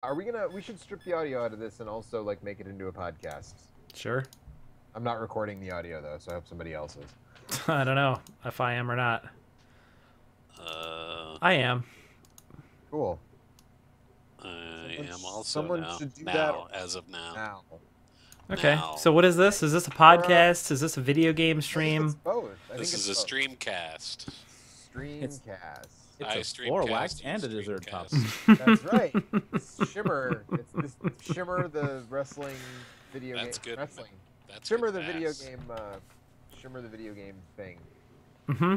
Are we gonna? We should strip the audio out of this and also like make it into a podcast. Sure. I'm not recording the audio though, so I hope somebody else is. I don't know if I am or not. Uh, I am. Cool. I am also someone now. should do now, that as of now. now. Okay. Now. So what is this? Is this a podcast? Is this a video game I think stream? it's both. I This think is it's a both. streamcast. Streamcast. I It's a streamcast, floor wax you and a dessert cup. streamcast. That's right. It's Shimmer. It's this Shimmer, the wrestling video That's game. good. Wrestling. That's Shimmer, good the video pass. game. Shimmer, the video game thing. Mm-hmm.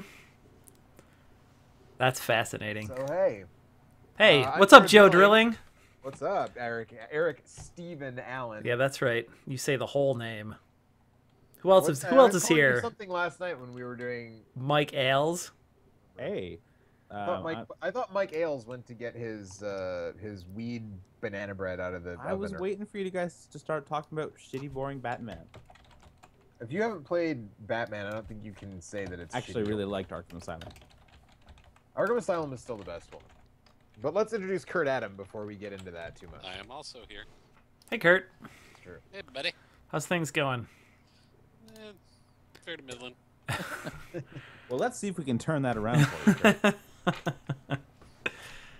That's fascinating. So hey, Hey, I'm what's up, Joe Joe Drilling. Drilling? what's up, Eric? Eric Steven Allen. Yeah, that's right. You say the whole name. Who else is I Who else was is calling you here? Something last night when we were doing. Mike Ailes. Hey. I thought Mike Ailes went to get his weed banana bread out of the I was oven. waiting for you guys to start talking about shitty, boring Batman. If you haven't played Batman, I don't think you can say that it's Actually, shitty. really liked Arkham Asylum. Arkham Asylum is still the best one. But let's introduce Kurt Adam before we get into that too much. I am also here. Hey, Kurt. Sure. Hey, buddy. How's things going? Fair to middling. Well, let's see if we can turn that around for you. Kurt.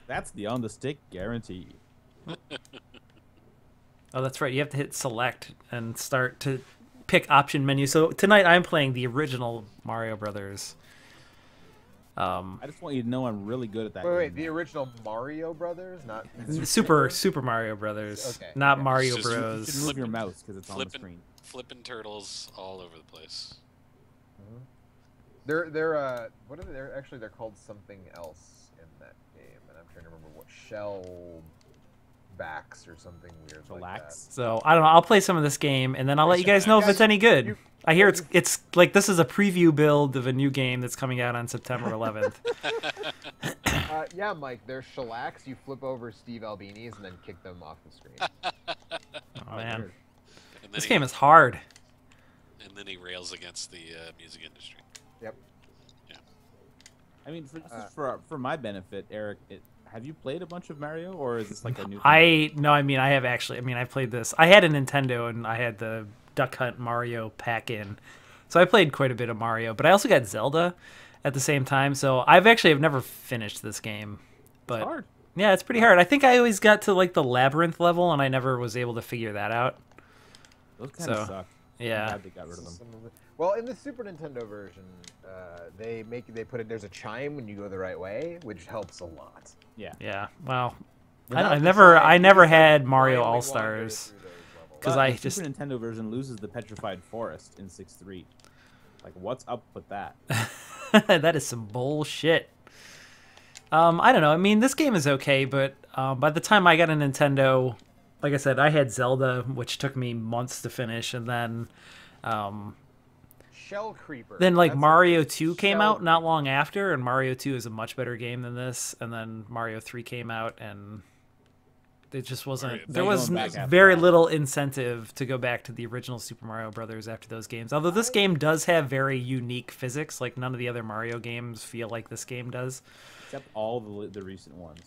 That's the on the stick guarantee. Oh, that's right. You have to hit select and start to pick option menu. So tonight I'm playing the original Mario Brothers. I just want you to know I'm really good at that. Wait, game. the original Mario Brothers, not Super Mario Brothers, Okay, not yeah. Mario It's just- You Bros. should move your mouse because it's on the Flippin'. screen. Flipping turtles all over the place. They're what are they? They're called something else in that game, and I'm trying to remember what shell backs or something weird like that. Relax. So I don't know. I'll play some of this game and then I'll let you guys know if it's any good. I hear it's like this is a preview build of a new game that's coming out on September 11th. Yeah, Mike, they're shellacs. You flip over Steve Albini's and then kick them off the screen. Oh man, weird. And then this he, game is hard. And then he rails against the music industry. Yep. I mean, for my benefit, Eric, have you played a bunch of Mario, or is this like a new thing? I have actually. I mean, I played this. I had a Nintendo and I had the Duck Hunt Mario pack-in, so I played quite a bit of Mario. But I also got Zelda at the same time, so I've never finished this game. But It's hard. yeah, it's pretty hard. I think I always got to like the labyrinth level, and I never was able to figure that out. Those kind of So, suck. yeah. I'm glad they got rid of them. Well, in the Super Nintendo version, they put it. There's a chime when you go the right way, which helps a lot. Yeah. Yeah. Well, Without I the never chime, you never just, like, had Mario blindly All wander Stars. through those levels. 'Cause But I the just- Super Nintendo version loses the petrified forest in 6.3. Like, what's up with that? That is some bullshit. I don't know. I mean, this game is okay, but by the time I got a Nintendo, like I said, I had Zelda, which took me months to finish, and then Shell Creeper. like That's Mario 2 came Shell out not long after, and Mario 2 is a much better game than this, and then Mario 3 came out, and it just wasn't. Mario There 3 was going back after very that. little incentive to go back to the original Super Mario Brothers after those games. Although this game does have very unique physics, like none of the other Mario games feel like this game does. Except all the recent ones.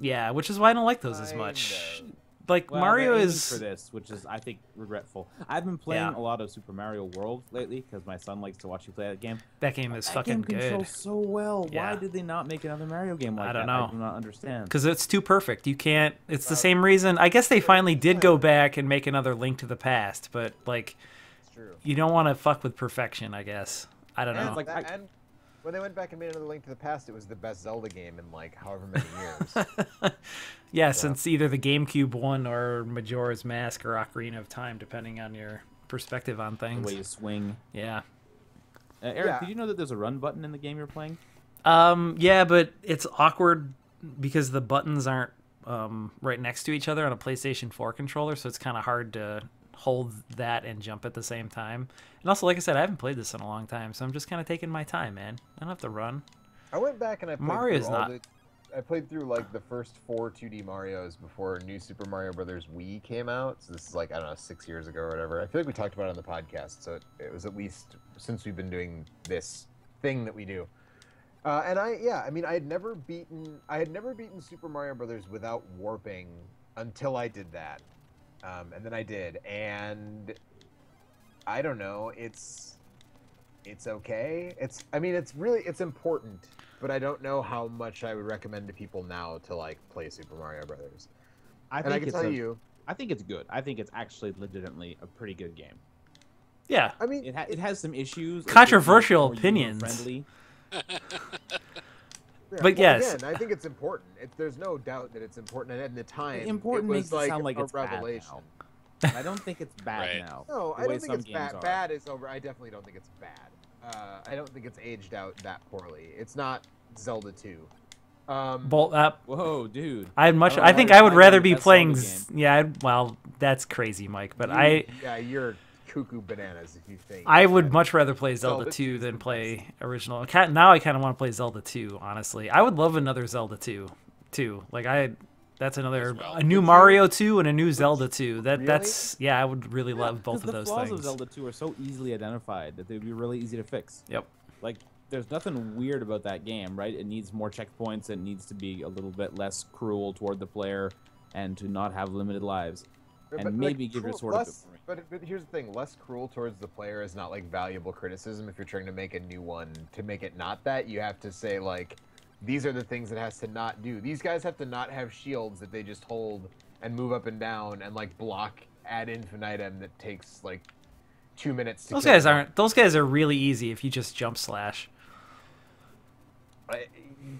Yeah, which is why I don't like those as Kind much. of. Like Well, Mario they're aiming is for this, which is I think regretful. I've been playing Yeah. a lot of Super Mario World lately because my son likes to watch you play that game. that game is That fucking game controls good so well. Yeah. Why did they not make another Mario game like I don't that? know. I do not understand. because it's too perfect. You can't. It's the same reason. I guess they finally did go back and make another Link to the Past, but like It's true. you don't want to fuck with perfection. I guess I don't And, know. like, and when they went back and made another Link to the Past, it was the best Zelda game in like however many years. Yeah, since either the GameCube one or Majora's Mask or Ocarina of Time, depending on your perspective on The things. way you swing. Yeah. Eric, Yeah. did you know that there's a run button in the game you're playing? Yeah, but it's awkward because the buttons aren't right next to each other on a PlayStation 4 controller, so it's kind of hard to hold that and jump at the same time. And also, like I said, I haven't played this in a long time, so I'm just kind of taking my time, man. I don't have to run. I went back and I played Mario's through all not- I played through like the first 4 2D Marios before New Super Mario Brothers Wii came out. So this is like, I don't know, 6 years ago or whatever. I feel like we talked about it on the podcast, so it was at least since we've been doing this thing that we do. And I had never beaten Super Mario Brothers without warping until I did that, and then I did, and I don't know. It's okay. I mean, it's important, but I don't know how much I would recommend to people now to like play Super Mario Brothers. I And I think can tell you, I think it's good. I think it's actually legitimately a pretty good game. Yeah. I mean, It has some issues. Controversial It's opinions. friendly. But well, yes. again, I think it's important. There's no doubt that it's important, and at the time, Important it makes was it like sound like a it's bad revelation. now. I don't think it's bad Right. now. No, the I way don't think some it's games bad. are. Bad is over. I definitely don't think it's bad. I don't think it's aged out that poorly. It's not Zelda 2. Bolt up. Whoa, dude. I'd much. I don't know I think why I you're would fighting rather the be best playing. Zelda game. Yeah. Well, that's crazy, Mike. But I you're cuckoo bananas if you think. I would that much rather play Zelda Zelda 2 2 is than the play original. Now I kind of want to play Zelda 2. Honestly, I would love another Zelda 2. Too. Like that's another As well. a new Would you? Mario 2 and a new Zelda 2. Really? That's yeah. I would really love both of Because those the flaws things. of Zelda 2 are so easily identified that they'd be really easy to fix. Yep. Like, there's nothing weird about that game, right? It needs more checkpoints. It needs to be a little bit less cruel toward the player and to not have limited lives. And maybe give your sword a bit more. But here's the thing: less cruel towards the player is not like valuable criticism. If you're trying to make a new one, to make it not that, you have to say like, these are the things it has to not do. These guys have to not have shields that they just hold and move up and down and like block ad infinitum that takes like 2 minutes to. Those kill guys them. aren't. Those guys are really easy if you just jump slash.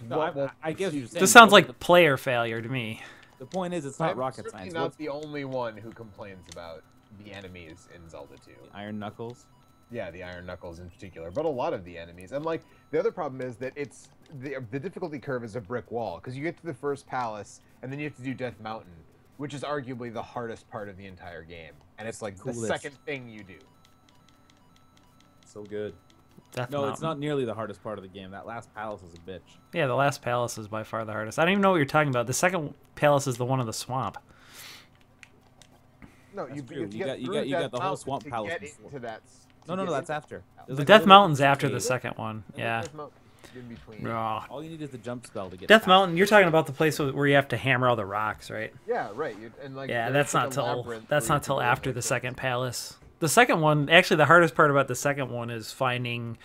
No, I guess you're saying. This sounds but like player failure to me. the point is, it's not I'm rocket certainly science. not What's the only one who complains about the enemies in Zelda 2. Iron Knuckles? Yeah, the Iron Knuckles in particular, but a lot of the enemies. And like the other problem is that it's the difficulty curve is a brick wall because you get to the first palace and then you have to do Death Mountain, which is arguably the hardest part of the entire game, and it's like the Coolest. second thing you do. So good. Death No, it's Mountain. not nearly the hardest part of the game. That last palace is a bitch. Yeah, the last palace is by far the hardest. I don't even know what you're talking about. The second palace is the one in the swamp. No, That's you true. have to You get got- you through got- you got Death the whole Mountain swamp to palace get before. into that. No, that's after. There's The like a Death little Mountain's bit after the between. second one. Yeah. Death Mountain in between. Ugh. All you need is the jump spell to get Death past Mountain. You're talking about the place where you have to hammer all the rocks, right? Yeah, right. And like Yeah, there's that's like not a till labyrinth that's where you not till can go after like the this. second palace. The second one, actually, the hardest part about the second one is finding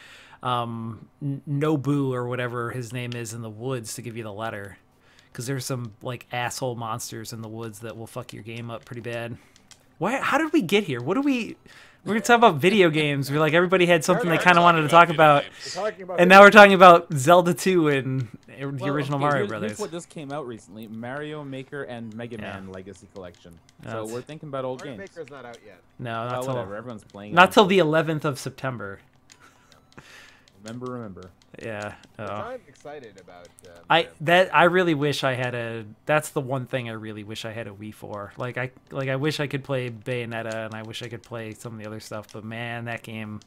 Nobu or whatever his name is in the woods to give you the letter, because there's some like asshole monsters in the woods that will fuck your game up pretty bad. Why? How did we get here? What do we? We're gonna talk about video games. We're like everybody had something they kind of wanted to talk about, We're talking about and now we're talking about Zelda 2 and the Well, original okay, Mario here's Brothers. what just came out recently: Mario Maker and Mega Yeah. Man Legacy Collection. So That's- we're thinking about old Mario games. Maker's not out yet. No, Oh, not till whatever. Everyone's playing. not it. till the 11th of September. Remember. Yeah. Which Oh. I'm excited about. I really wish I had a. That's the one thing I really wish I had a Wii for. I wish I could play Bayonetta and I wish I could play some of the other stuff. But man, that game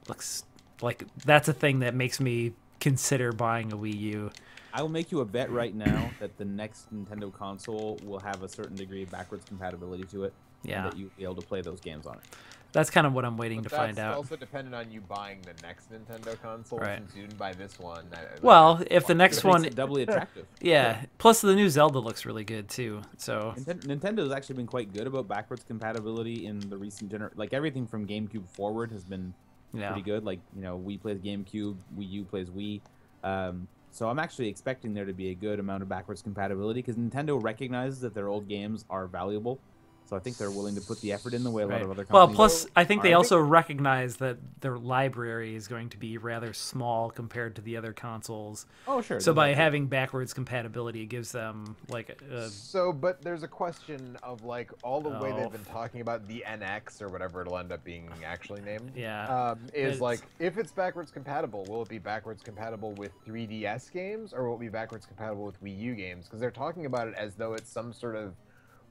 looks like that's a thing that makes me consider buying a Wii U. I will make you a bet right now that the next Nintendo console will have a certain degree of backwards compatibility to it. Yeah. And that you'll be able to play those games on it. That's kind of what I'm waiting But to find that's out. also dependent on you buying the next Nintendo console. Right. Since you didn't buy this one. Well, if the next It one, makes it doubly attractive. yeah. Plus the new Zelda looks really good too. So Nintendo's actually been quite good about backwards compatibility in the recent like everything from GameCube forward has been yeah. pretty good. Like, Wii plays GameCube, Wii U plays Wii. So I'm actually expecting there to be a good amount of backwards compatibility because Nintendo recognizes that their old games are valuable. So I think they're willing to put the effort in the way a lot Right. of other Well, companies. plus I think they aren't. also recognize that their library is going to be rather small compared to the other consoles. Oh, sure. So there's by that too. having backwards compatibility, it gives them like But there's a question of like all the way Oh. they've been talking about the NX or whatever it'll end up being actually named. Yeah. Is It's- like if it's backwards compatible, will it be backwards compatible with 3DS games or will it be backwards compatible with Wii U games? Because they're talking about it as though it's some sort of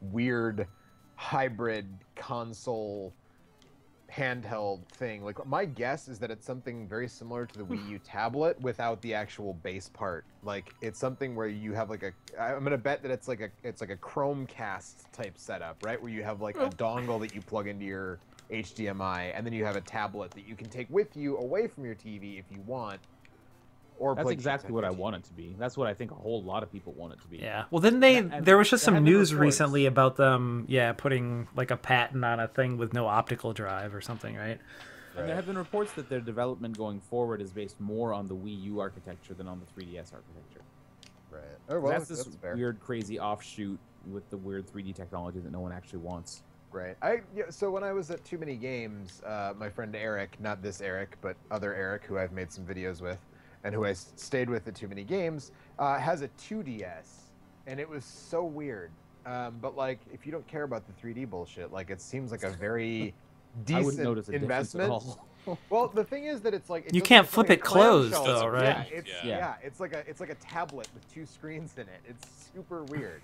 weird hybrid console handheld thing. Like my guess is that it's something very similar to the Wii U tablet without the actual base part. Like it's something where you have like I'm gonna bet that it's like a Chromecast type setup, right? Where you have like a dongle that you plug into your HDMI, and then you have a tablet that you can take with you away from your TV if you want. Or That's play exactly what I 1080. want it to be. That's what I think a whole lot of people want it to be. Yeah. Well, then they And there was just there some had been news reports. recently about them, putting like a patent on a thing with no optical drive or something, right? And there have been reports that their development going forward is based more on the Wii U architecture than on the 3DS architecture. Right. Oh well, That's this that's fair. weird, crazy offshoot with the weird 3D technology that no one actually wants. Right. So when I was at Too Many Games, my friend Eric, not this Eric, but other Eric, who I've made some videos with, and who I stayed with at Too Many Games, has a 2DS, and it was so weird. But like, if you don't care about the 3D bullshit, like it seems like a very I wouldn't notice decent a difference at investment. all. Well, the thing is that it's like You doesn't- can't it's flip like it a closed, clamshell. though, right? Yeah, Yeah. it's like a tablet with 2 screens in it. It's super weird.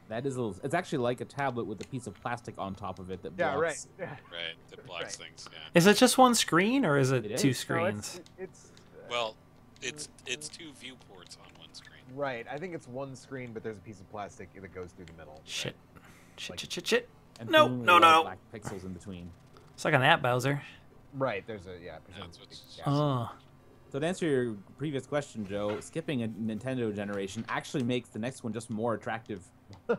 That is a little. It's actually like a tablet with a piece of plastic on top of it that Yeah, right. blocks. Right, that blocks Right. things. Yeah. Is it just one screen or is it, It two is. No, screens? it's Well, it's 2 viewports on one screen. right. I think it's one screen, but there's a piece of plastic that goes through the middle. Shit. Shit, Like- shit, shit, shit. And No, presumably no, a lot of no. Black pixels in between. Suck on that, Bowser. Right. There's a That's what's- yeah. Oh. So to answer your previous question, Joe, skipping a Nintendo generation actually makes the next one just more attractive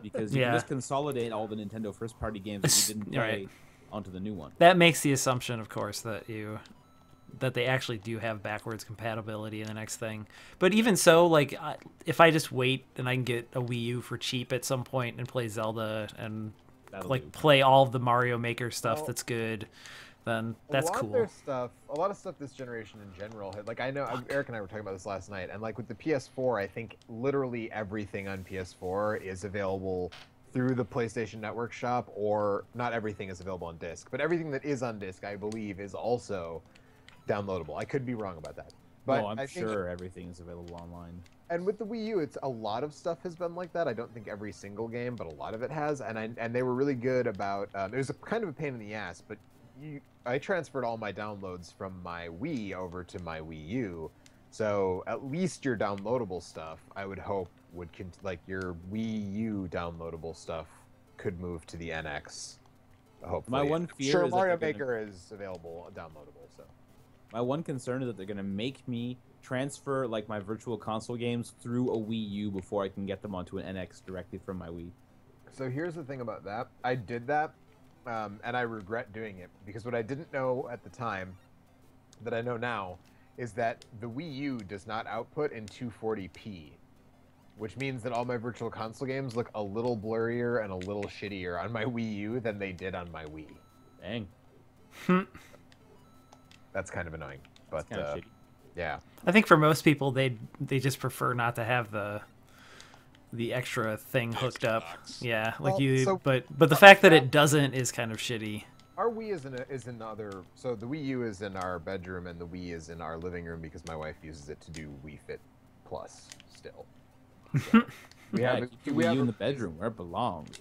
because you Yeah. can just consolidate all the Nintendo first-party games that you didn't play Right. onto the new one. That makes the assumption, of course, that they actually do have backwards compatibility in the next thing. But even so, like, if I just wait and I can get a Wii U for cheap at some point and play Zelda and That'll like do. play all of the Mario Maker stuff Well, that's good, then that's a lot cool. Of their stuff, a lot of stuff this generation in general. Like I know Eric and I were talking about this last night, and like with the PS4, I think literally everything on PS4 is available through the PlayStation Network shop, or not everything is available on disc, but everything that is on disc, I believe, is also downloadable. I could be wrong about that, but No, I'm I think, sure everything is available online. and with the Wii U, it's a lot of stuff has been like that. I don't think every single game, but a lot of it has, and they were really good about. It was a kind of a pain in the ass, but I transferred all my downloads from my Wii over to my Wii U, so at least your downloadable stuff, I would hope, would like your Wii U downloadable stuff could move to the NX. Hopefully, My one fear sure is that Mario they're gonna- Maker is available downloadable. So My one concern is that they're going to make me transfer like my virtual console games through a Wii U before I can get them onto an NX directly from my Wii. So here's the thing about that. I did that, and I regret doing it because what I didn't know at the time, that I know now, is that the Wii U does not output in 240p, which means that all my virtual console games look a little blurrier and a little shittier on my Wii U than they did on my Wii. Dang, That's kind of annoying, but kind of shitty. yeah. I think for most people, they just prefer not to have the extra thing The hooked extra up. box. Yeah, like Well, so- but the fact that it doesn't is kind of shitty. Our Wii is in the other. So the Wii U is in our bedroom, and the Wii is in our living room because my wife uses it to do Wii Fit Plus still. So we Yeah, have keep the we Wii have U in a- the bedroom where it belongs.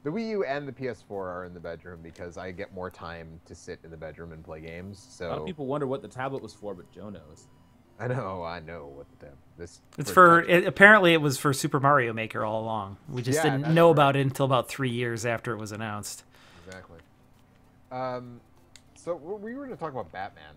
The Wii U and the PS4 are in the bedroom because I get more time to sit in the bedroom and play games. A lot of So people wonder what the tablet was for, but Joe knows. I know what the damn this. It's apparently it was for Super Mario Maker all along. We just Yeah, didn't that's know right. about it until about 3 years after it was announced. Exactly. So we were going to talk about Batman.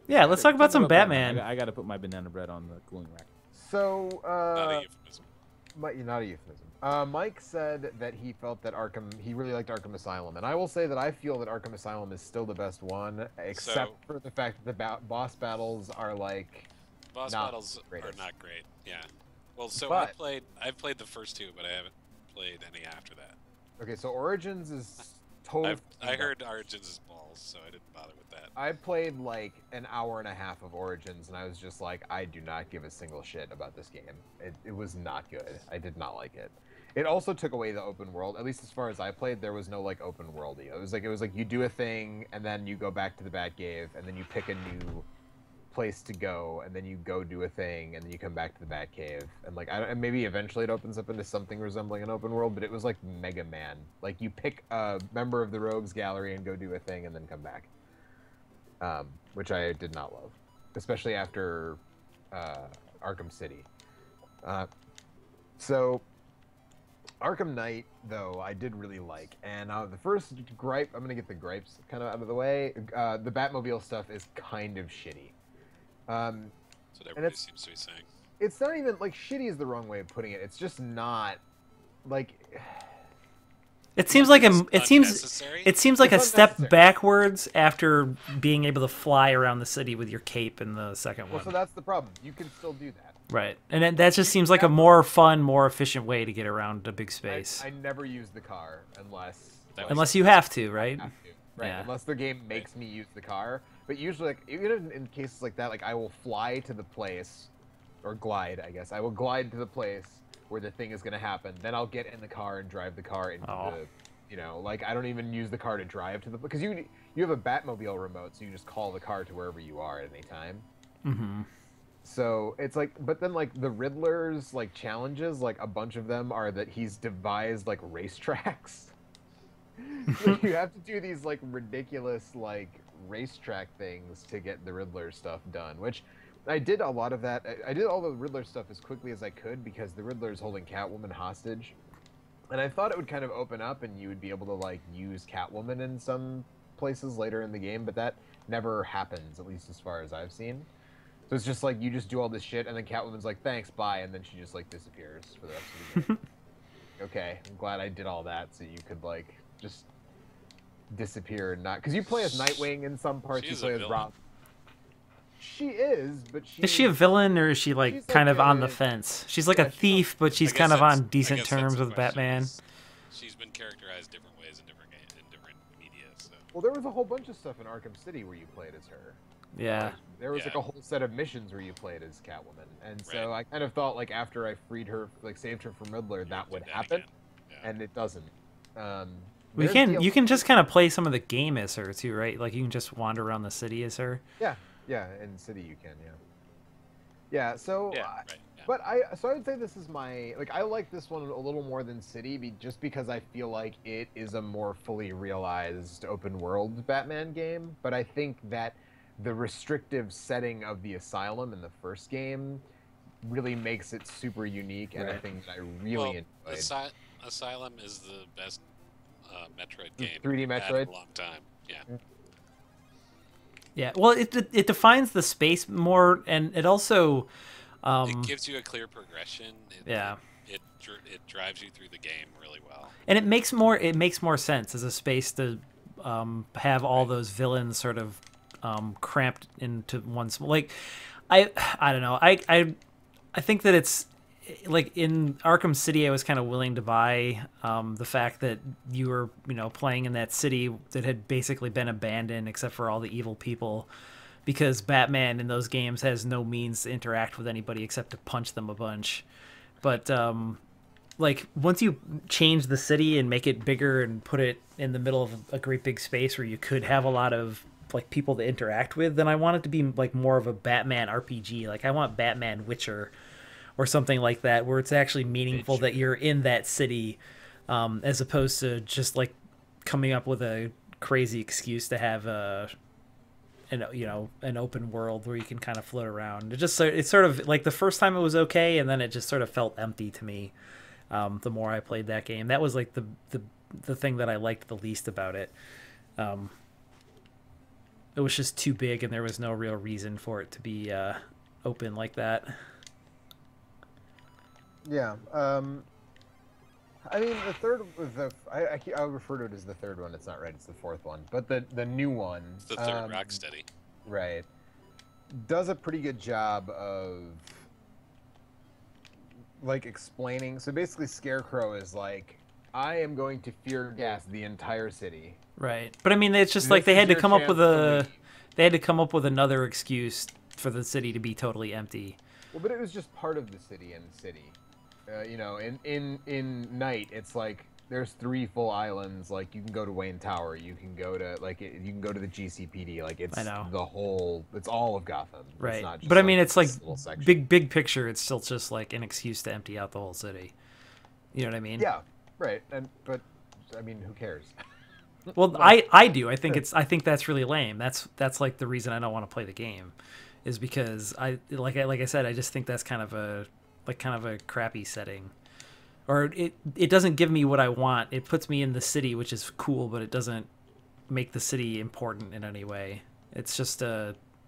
Yeah, let's talk about some Batman. I got to put my banana bread on the cooling rack. So Not a euphemism. Not a euphemism. Mike said that he felt that he really liked Arkham Asylum, and I will say that I feel that Arkham Asylum is still the best one, except for the fact that the boss battles are like. Boss not battles are greatest. not great. Yeah. Well, so But- I've played the first 2, but I haven't played any after that. Okay, so Origins is totally. I heard Origins is balls, so I didn't bother with that. I played like an hour and a half of Origins, and I was just like, I do not give a single shit about this game. It was not good. I did not like it. It also took away the open world. At least as far as I played, there was no like open worldy. It was like you do a thing, and then you go back to the Batcave, and then you pick a new place to go, and then you go do a thing, and then you come back to the Batcave, and like and maybe eventually it opens up into something resembling an open world, but it was like Mega Man. Like you pick a member of the Rogues Gallery and go do a thing, and then come back. Which I did not love, especially after Arkham City. So Arkham Knight, though, I did really like. And the first gripe, I'm going to get the gripes kind of out of the way. The Batmobile stuff is kind of shitty. That's what And everybody it's seems to be saying. it's not even like shitty is the wrong way of putting it. It's just not like It seems like It's it seems unnecessary. it seems like a It's step unnecessary. backwards after being able to fly around the city with your cape in the second well, one. so that's the problem. You can still do that. Right. And that just seems like a more fun, more efficient way to get around a big space. I never use the car unless That was- Unless you have to, right? have to. Right. Yeah. Unless the game makes me use the car. But usually, like, even in cases like that, like I will fly to the place, or glide, I guess. I will glide to the place where the thing is going to happen. Then I'll get in the car and drive the car into Oh. the, you know, like I don't even use the car to drive to the, because you have a Batmobile remote, so you just call the car to wherever you are at any time. Mm-hmm. So it's like, but then like the Riddler's like challenges, like a bunch of them are that he's devised like racetracks. So you have to do these like ridiculous like racetrack things to get the Riddler stuff done, which I did a lot of that. I did all the Riddler stuff as quickly as I could because the Riddler is holding Catwoman hostage. And I thought it would kind of open up and you would be able to like use Catwoman in some places later in the game, but that never happens, at least as far as I've seen. So it's just like you just do all this shit and then Catwoman's like, thanks, bye, and then she just like disappears for the rest of the game. Okay, I'm glad I did all that so you could like just disappear and not, because you play as Nightwing in some parts, you She is a play as villain. Rob. She is, but she Is she a villain or is she like She's kind like of on a- the fence? She's like yeah, a she's thief, but she's I guess kind of that's- on I decent guess that's terms the with question, Batman. is She's been characterized different ways in different media. So Well, there was a whole bunch of stuff in Arkham City where you played as her. Yeah. Like, there was like Yeah. a whole set of missions where you played as Catwoman, and so Right. I kind of thought like after I freed her, like saved her from Riddler, that do would that happen, again. Yeah. and it doesn't. We There's can you can DLC just kind of play some of the game as her too, right? Like you can just wander around the city as her. Yeah, in City you can, yeah. Yeah, so Yeah, right. Yeah. but I would say this is my, like, I like this one a little more than City, just because I feel like it is a more fully realized open world Batman game. But I think that the restrictive setting of the Asylum in the first game really makes it super unique, and a Right. thing that I really Well, enjoyed. Asylum is the best Metroid The game 3D I've had Metroid? in a long time. Yeah. Yeah. Well, it defines the space more, and it also, It gives you a clear progression. yeah. It drives you through the game really well. And it makes more sense as a space to have all those villains sort of cramped into one like I don't know. I think that it's like in Arkham City I was kind of willing to buy the fact that you were, playing in that city that had basically been abandoned except for all the evil people, because Batman in those games has no means to interact with anybody except to punch them a bunch. But like once you change the city and make it bigger and put it in the middle of a great big space where you could have a lot of like people to interact with, then I want it to be like more of a Batman RPG. Like I want Batman Witcher or something like that, where it's actually meaningful that you're in that city, as opposed to just like coming up with a crazy excuse to have an open world where you can kind of float around. It's sort of like the first time it was okay, and then it just sort of felt empty to me. The more I played that game, that was like the thing that I liked the least about it. It was just too big, and there was no real reason for it to be open like that. Yeah. I mean, the third, I'll refer to it as the third one. It's not right. It's the fourth one. But the new one, It's the third Rocksteady. right, does a pretty good job of like explaining. So basically, Scarecrow is like, I am going to fear gas the entire city. Right, but I mean, it's just This like they is had to your come up chance with to leave. they had to come up with another excuse for the city to be totally empty. Well, but it was just part of the city and city. In night, it's like there's 3 full islands. Like you can go to Wayne Tower, you can go to you can go to the GCPD. Like it's I know. it's all of Gotham. It's Right, not just, but I mean, it's like this little section. big picture. It's still just like an excuse to empty out the whole city. You know what I mean? Yeah, right. But I mean, who cares? Well, I do. I think that's really lame. That's like the reason I don't want to play the game, is because like I said, I just think that's kind of a crappy setting, or it doesn't give me what I want. It puts me in the city, which is cool, but it doesn't make the city important in any way. It's just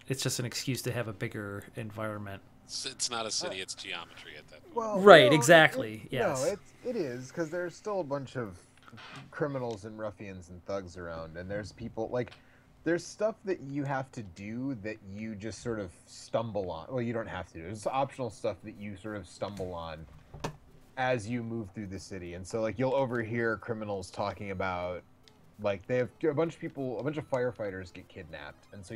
it's just an excuse to have a bigger environment. It's not a city; it's geometry at that point. Well, Right, no, exactly, yes. No, it is because there's still a bunch of criminals and ruffians and thugs around, and there's people like there's stuff that you have to do that you just sort of stumble on. Well, you don't have to do. There's optional stuff that you sort of stumble on as you move through the city, and so like you'll overhear criminals talking about like they have a bunch of firefighters get kidnapped, and so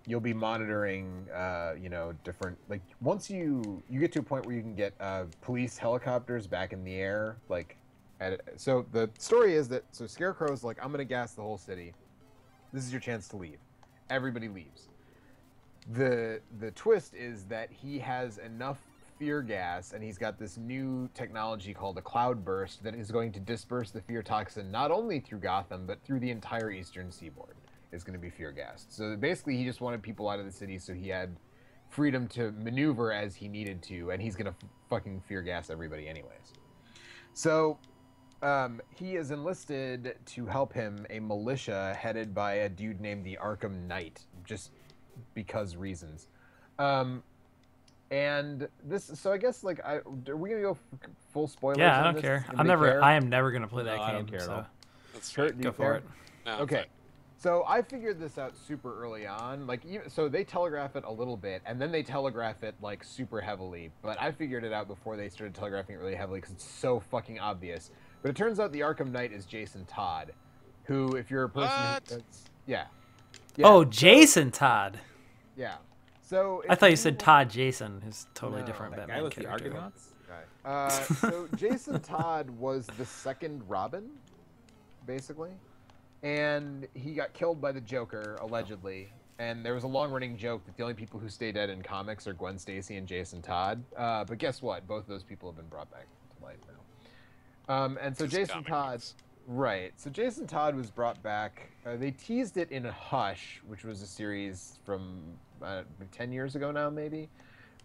you'll be monitoring, different, like, once you get to a point where you can get police helicopters back in the air, like, so the story is that, so Scarecrow's like, I'm going to gas the whole city. This is your chance to leave. Everybody leaves. The twist is that he has enough fear gas, and he's got this new technology called a cloud burst that is going to disperse the fear toxin not only through Gotham, but through the entire eastern seaboard. Is going to be fear gassed. So basically he just wanted people out of the city so he had freedom to maneuver as he needed to, and he's going to fucking fear gas everybody anyways. So he is enlisted to help him a militia headed by a dude named the Arkham Knight, just because reasons. And this, so I guess like, are we going to go full spoilers? Yeah, I on don't this? care. Anybody care? I am never gonna play that No, game. I don't care at so all. That's Kurt, right. do go you for care? it. No, I'm Okay. fine. So I figured this out super early on. Like, so they telegraph it a little bit, and then they telegraph it like super heavily. But I figured it out before they started telegraphing it really heavily because it's so fucking obvious. But it turns out the Arkham Knight is Jason Todd, who, if you're a person, What? yeah. Oh, Jason Todd. Yeah. So I thought you said Todd Jason, who's totally No, different That Batman guy with the character. Argonauts? So Jason Todd was the second Robin, basically. And he got killed by the Joker, allegedly. And there was a long-running joke that the only people who stay dead in comics are Gwen Stacy and Jason Todd. But guess what? Both of those people have been brought back to life now. And so Just Jason comic Todd... books. Right. So Jason Todd was brought back. They teased it in Hush, which was a series from 10 years ago now, maybe.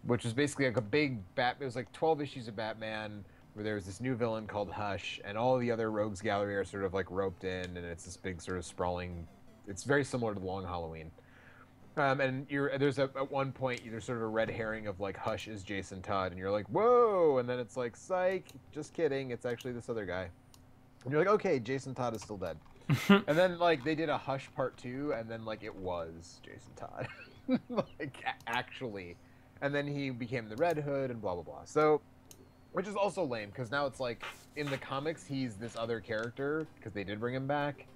Which was basically like a big It was like 12 issues of Batman, where there was this new villain called Hush, and all the other rogues gallery are sort of like roped in, and it's this big sort of sprawling. It's very similar to the Long Halloween. And there's at one point there's sort of a red herring of like Hush is Jason Todd, and you're like, whoa, and then it's like, psych, just kidding, it's actually this other guy. And you're like, okay, Jason Todd is still dead. And then like they did a Hush Part 2, and then like it was Jason Todd, like actually, and then he became the Red Hood and blah blah blah. So. Which is also lame, because now it's like, in the comics, he's this other character, because they did bring him back,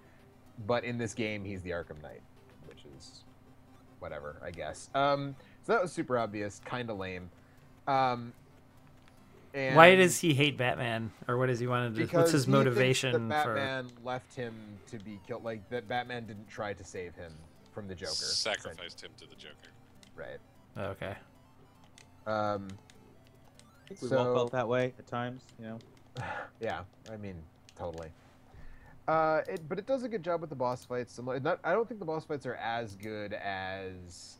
but in this game, he's the Arkham Knight, which is whatever, I guess. So that was super obvious, kind of lame. And Why does he hate Batman, or what does he want to do? What's his he thinks motivation that for? Batman left him to be killed, like, that Batman didn't try to save him from the Joker. Sacrificed him to the Joker. Right. Okay. I think we've all So- felt that way at times, you know? Yeah, I mean, totally. But it does a good job with the boss fights. I don't think the boss fights are as good as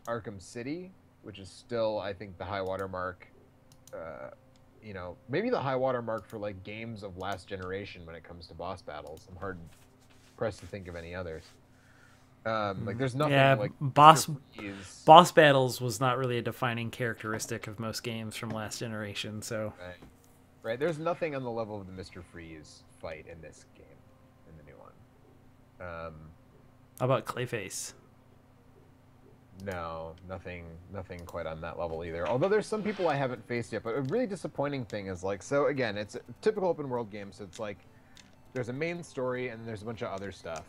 Arkham City, which is still, I think, the high water mark. Maybe the high water mark for like games of last generation when it comes to boss battles. I'm hard pressed to think of any others. Like, there's nothing Yeah, like boss is boss battles was not really a defining characteristic of most games from last generation. So right. There's nothing on the level of the Mr. Freeze fight in this game, in the new one. how about Clayface? No, nothing quite on that level either. Although there's some people I haven't faced yet. But a really disappointing thing is like, so again, it's a typical open world game. So it's like there's a main story and there's a bunch of other stuff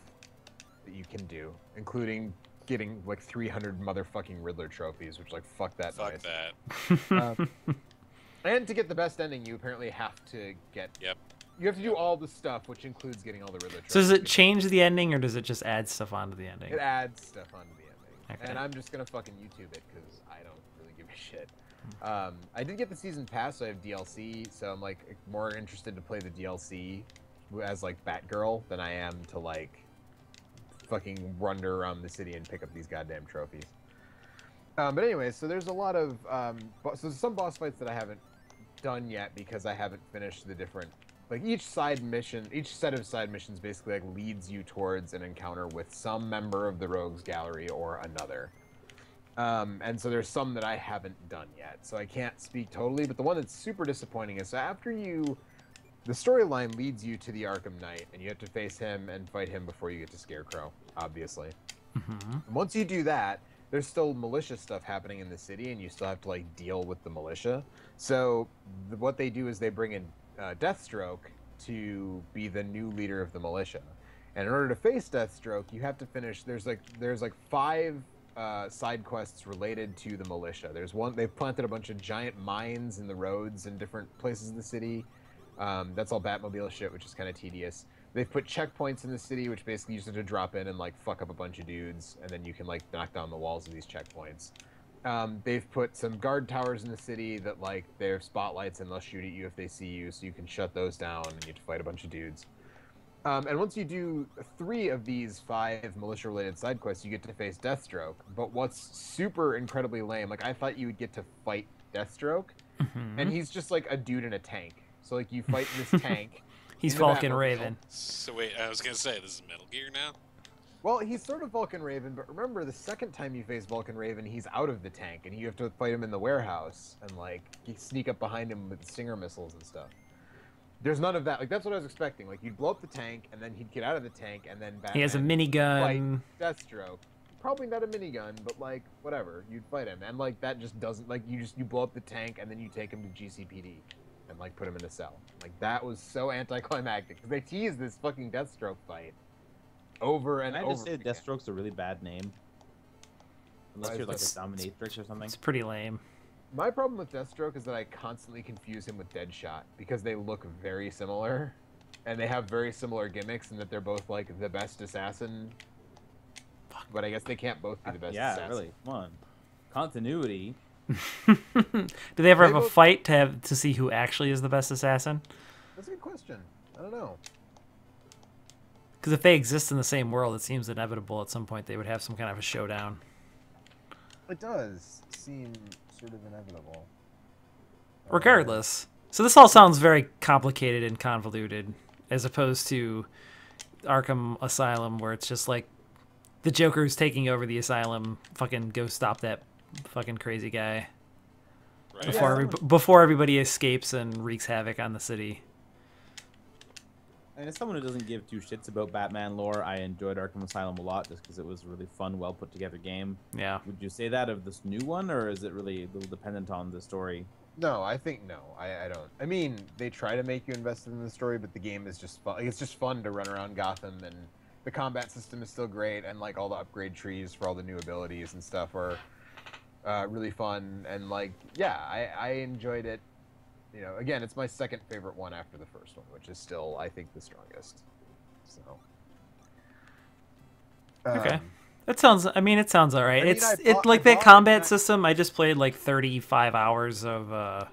that you can do, including getting like 300 motherfucking Riddler trophies, which like fuck that Fuck noise. that. And to get the best ending, you apparently have to get. Yep. You have to do all the stuff, which includes getting all the Riddler trophies. So does it change the ending, or does it just add stuff onto the ending? It adds stuff onto the ending. Okay. And I'm just gonna fucking YouTube it because I don't really give a shit. I did get the season pass, so I have DLC. So I'm like more interested to play the DLC as like Batgirl than I am to like fucking wander around the city and pick up these goddamn trophies. But anyway, so there's a lot of so there's some boss fights that I haven't done yet because I haven't finished the different like each side mission, each set of side missions basically like leads you towards an encounter with some member of the Rogues Gallery or another. And so there's some that I haven't done yet, so I can't speak totally. But the one that's super disappointing is after the storyline leads you to the Arkham Knight, and you have to face him and fight him before you get to Scarecrow, obviously. Once you do that, there's still militia stuff happening in the city, and you still have to like deal with the militia. So what they do is they bring in Deathstroke to be the new leader of the militia. And in order to face Deathstroke, you have to finish. There's like 5 side quests related to the militia. There's one, they've planted a bunch of giant mines in the roads in different places in the city. That's all Batmobile shit, which is kind of tedious. They've put checkpoints in the city, which basically you just have to drop in and like fuck up a bunch of dudes, and then you can like knock down the walls of these checkpoints. They've put some guard towers in the city that like they're spotlights and they'll shoot at you if they see you, so you can shut those down and you have to fight a bunch of dudes. And once you do 3 of these 5 militia-related side quests, you get to face Deathstroke. But what's super incredibly lame, like I thought you would get to fight Deathstroke, and he's just like a dude in a tank. So like you fight this tank. He's in the Vulcan Batmobile. Raven. So wait, I was gonna say this is Metal Gear now. Well, he's sort of Vulcan Raven, but remember the second time you face Vulcan Raven, he's out of the tank, and you have to fight him in the warehouse, and like you sneak up behind him with Stinger missiles and stuff. There's none of that. Like that's what I was expecting. Like you'd blow up the tank, and then he'd get out of the tank, and then Batman He has a minigun. fight Deathstroke. Probably not a minigun, but like whatever, you'd fight him, and like that just doesn't like you blow up the tank, and then you take him to GCPD, and like put him in a cell. Like that was so anticlimactic because they teased this fucking Deathstroke fight over and Can I over. just say again. Deathstroke's a really bad name? Unless Why you're like a is dominatrix or something. It's pretty lame. My problem with Deathstroke is that I constantly confuse him with Deadshot because they look very similar, and they have very similar gimmicks, and that they're both like the best assassin. But I guess they can't both be the best Yeah, assassin. really. Come on. Continuity. Do they ever They have a both- fight to see who actually is the best assassin? That's a good question. I don't know. Because if they exist in the same world, it seems inevitable at some point they would have some kind of a showdown. It does seem sort of inevitable. Regardless. So this all sounds very complicated and convoluted, as opposed to Arkham Asylum, where it's just like the Joker's taking over the asylum. Fucking go stop that fucking crazy guy Right. before everybody escapes and wreaks havoc on the city. And as someone who doesn't give 2 shits about Batman lore, I enjoyed Arkham Asylum a lot just because it was a really fun, well put together game. Yeah. Would you say that of this new one, or is it really a little dependent on the story? No, I think no. I don't. I mean, they try to make you invested in the story, but the game is just fun. It's just fun to run around Gotham, and the combat system is still great, and like all the upgrade trees for all the new abilities and stuff are really fun. And like, yeah, I enjoyed it. You know, again, it's my second favorite one after the first one, which is still, I think, the strongest. So. Okay. It sounds. I mean, it sounds all right. I mean, It's I it bought- like I that bought combat that- system. I just played like 35 hours of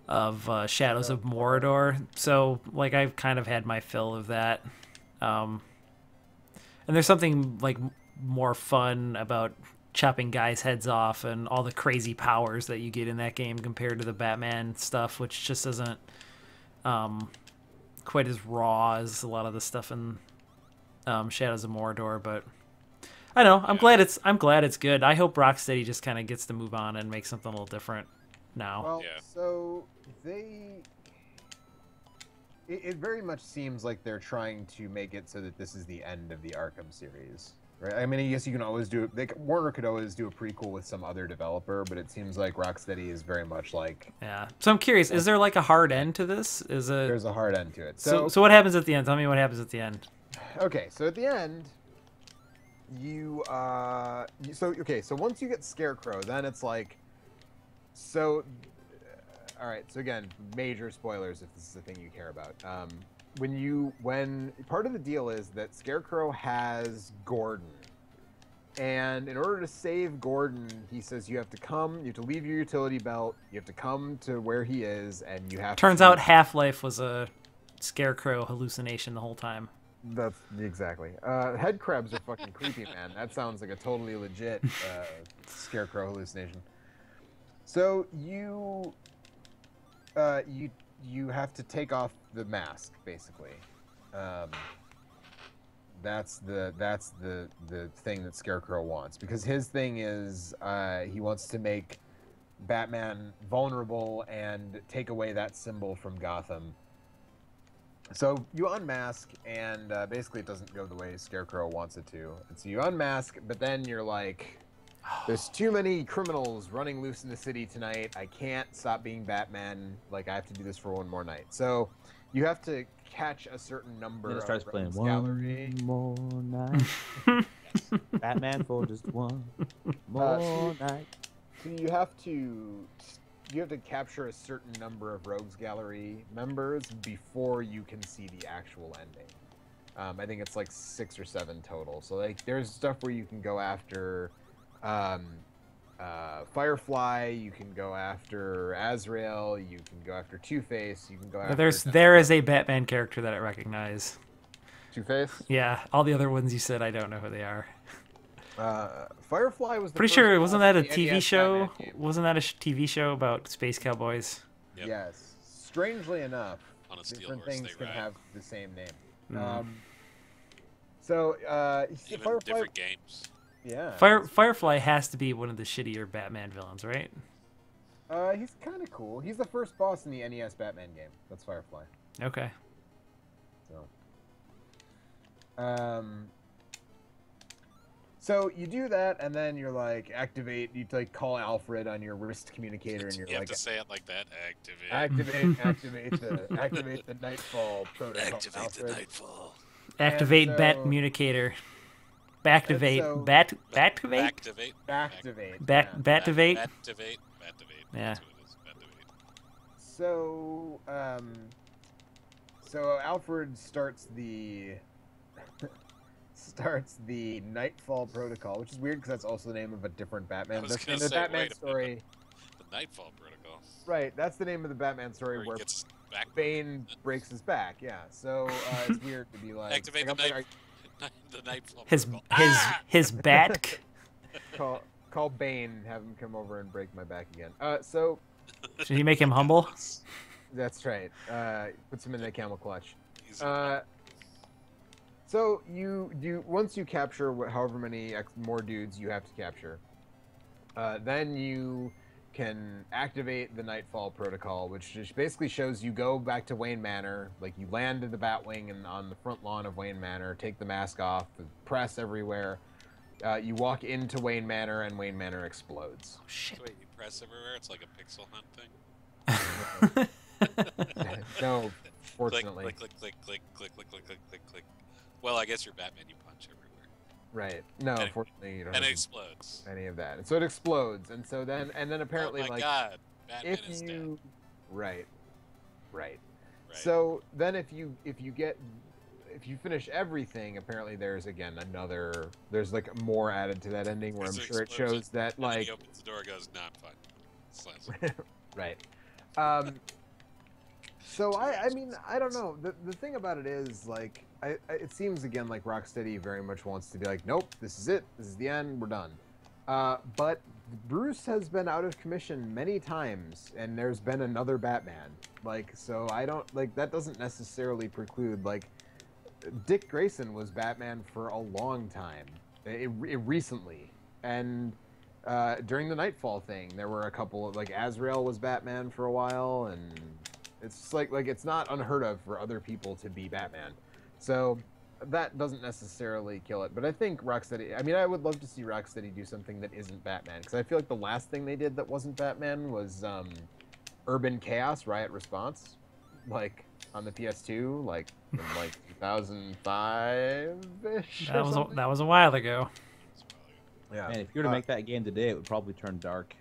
Shadows of Mordor, so like I've kind of had my fill of that. And there's something like more fun about chopping guys' heads off and all the crazy powers that you get in that game compared to the Batman stuff, which just isn't quite as raw as a lot of the stuff in Shadows of Mordor. But I don't know. I'm glad it's good. I hope Rocksteady just kind of gets to move on and make something a little different now. Well, Yeah. so it very much seems like they're trying to make it so that this is the end of the Arkham series, right? I mean, I guess you can always do it. Warner could always do a prequel with some other developer, but it seems like Rocksteady is very much like Yeah. So I'm curious, is there like a hard end to this? Is it there's a hard end to it. so what happens at the end? Tell me what happens at the end. Okay, so at the end, so once you get Scarecrow, then it's like, all right. So again, major spoilers if this is the thing you care about. When part of the deal is that Scarecrow has Gordon, and in order to save Gordon, he says you have to leave your utility belt, you have to come to where he is, and you have. Turns out Half-Life was a Scarecrow hallucination the whole time. That's exactly. Head crabs are fucking creepy, man. That sounds like a totally legit Scarecrow hallucination. So you you have to take off the mask, basically. That's the thing that Scarecrow wants, because his thing is he wants to make Batman vulnerable and take away that symbol from Gotham. So you unmask, and basically it doesn't go the way Scarecrow wants it to. And so you unmask, but then you're like, there's too many criminals running loose in the city tonight. I can't stop being Batman. Like, I have to do this for one more night. So you have to catch a certain number Then it of starts playing rogues one gallery. more night. Batman for just one more night. So you have to capture a certain number of rogues gallery members before you can see the actual ending. I think it's like 6 or 7 total. So like, there's stuff where you can go after Firefly, you can go after Azrael, you can go after Two-Face, you can go after... There is a Batman character that I recognize. Two-Face? Yeah, all the other ones you said, I don't know who they are. Firefly was the Pretty first sure, wasn't that a boss in the TV NES show? Batman game. Wasn't that a TV show about space cowboys? Yep. Yes. Strangely enough, On a steel different horse things they can ride. have the same name. Mm. Even Firefly, different games. yeah. Firefly has to be one of the shittier Batman villains, right? He's kind of cool. He's the first boss in the NES Batman game. That's Firefly. Okay. So you do that, and then you're like, activate. You like call Alfred on your wrist communicator, and you're You have like, to say it like that. activate the Nightfall protocol. Activate the Alfred. Nightfall. Activate so- Bat Communicator. Backtivate. so- Activate? Activate. Activate. Backtivate? Activate. Yeah. That's what it is. Activate. So Alfred starts the Nightfall protocol, which is weird because that's also the name of a different Batman. I was That's the gonna name of the say, Batman wait a story. minute. The Nightfall Protocol. Right, that's the name of the Batman story Where where he gets back. Bane breaks his back. Yeah, so it's weird to be like, Activate like, the I'm like, The Nightfall His Protocol. his Ah! his bat. call Bane, have him come over and break my back again. So Should he make him humble? that's right. Puts him in the camel clutch. He's So you once you capture however many more dudes you have to capture, then you can activate the Nightfall Protocol, which just basically shows you go back to Wayne Manor, like you land in the Batwing and on the front lawn of Wayne Manor, take the mask off, the press everywhere. You walk into Wayne Manor and Wayne Manor explodes. Shit. So wait, you press everywhere? It's like a pixel hunt thing? No, Click, fortunately. click, click, click, click, click, click, click, click, click, click. Well, I guess you're Batman, you punch everywhere. Right. No, And it- fortunately you don't And it have explodes. any of that. And so it explodes, and so then apparently oh my like god, Batman if is you right. Right. So then if you finish everything, apparently there's like more added to that ending where I'm There's an sure it explosion, shows that And then like he opens the door and goes, nah, I'm fine. Slams it. right. So I mean I don't know, the thing about it is like it seems again like Rocksteady very much wants to be like, nope, this is it, this is the end, we're done. But Bruce has been out of commission many times, and there's been another Batman. Like, so I don't like that doesn't necessarily preclude like Dick Grayson was Batman for a long time, recently, and during the Nightfall thing, there were a couple of like Azrael was Batman for a while, and it's just like it's not unheard of for other people to be Batman. So that doesn't necessarily kill it, but I think Rocksteady. I mean, I would love to see Rocksteady do something that isn't Batman, because I feel like the last thing they did that wasn't Batman was Urban Chaos Riot Response, like on the PS2, like in like 2005-ish. That was a while ago. Yeah. Man, if you were to make that game today, it would probably turn dark.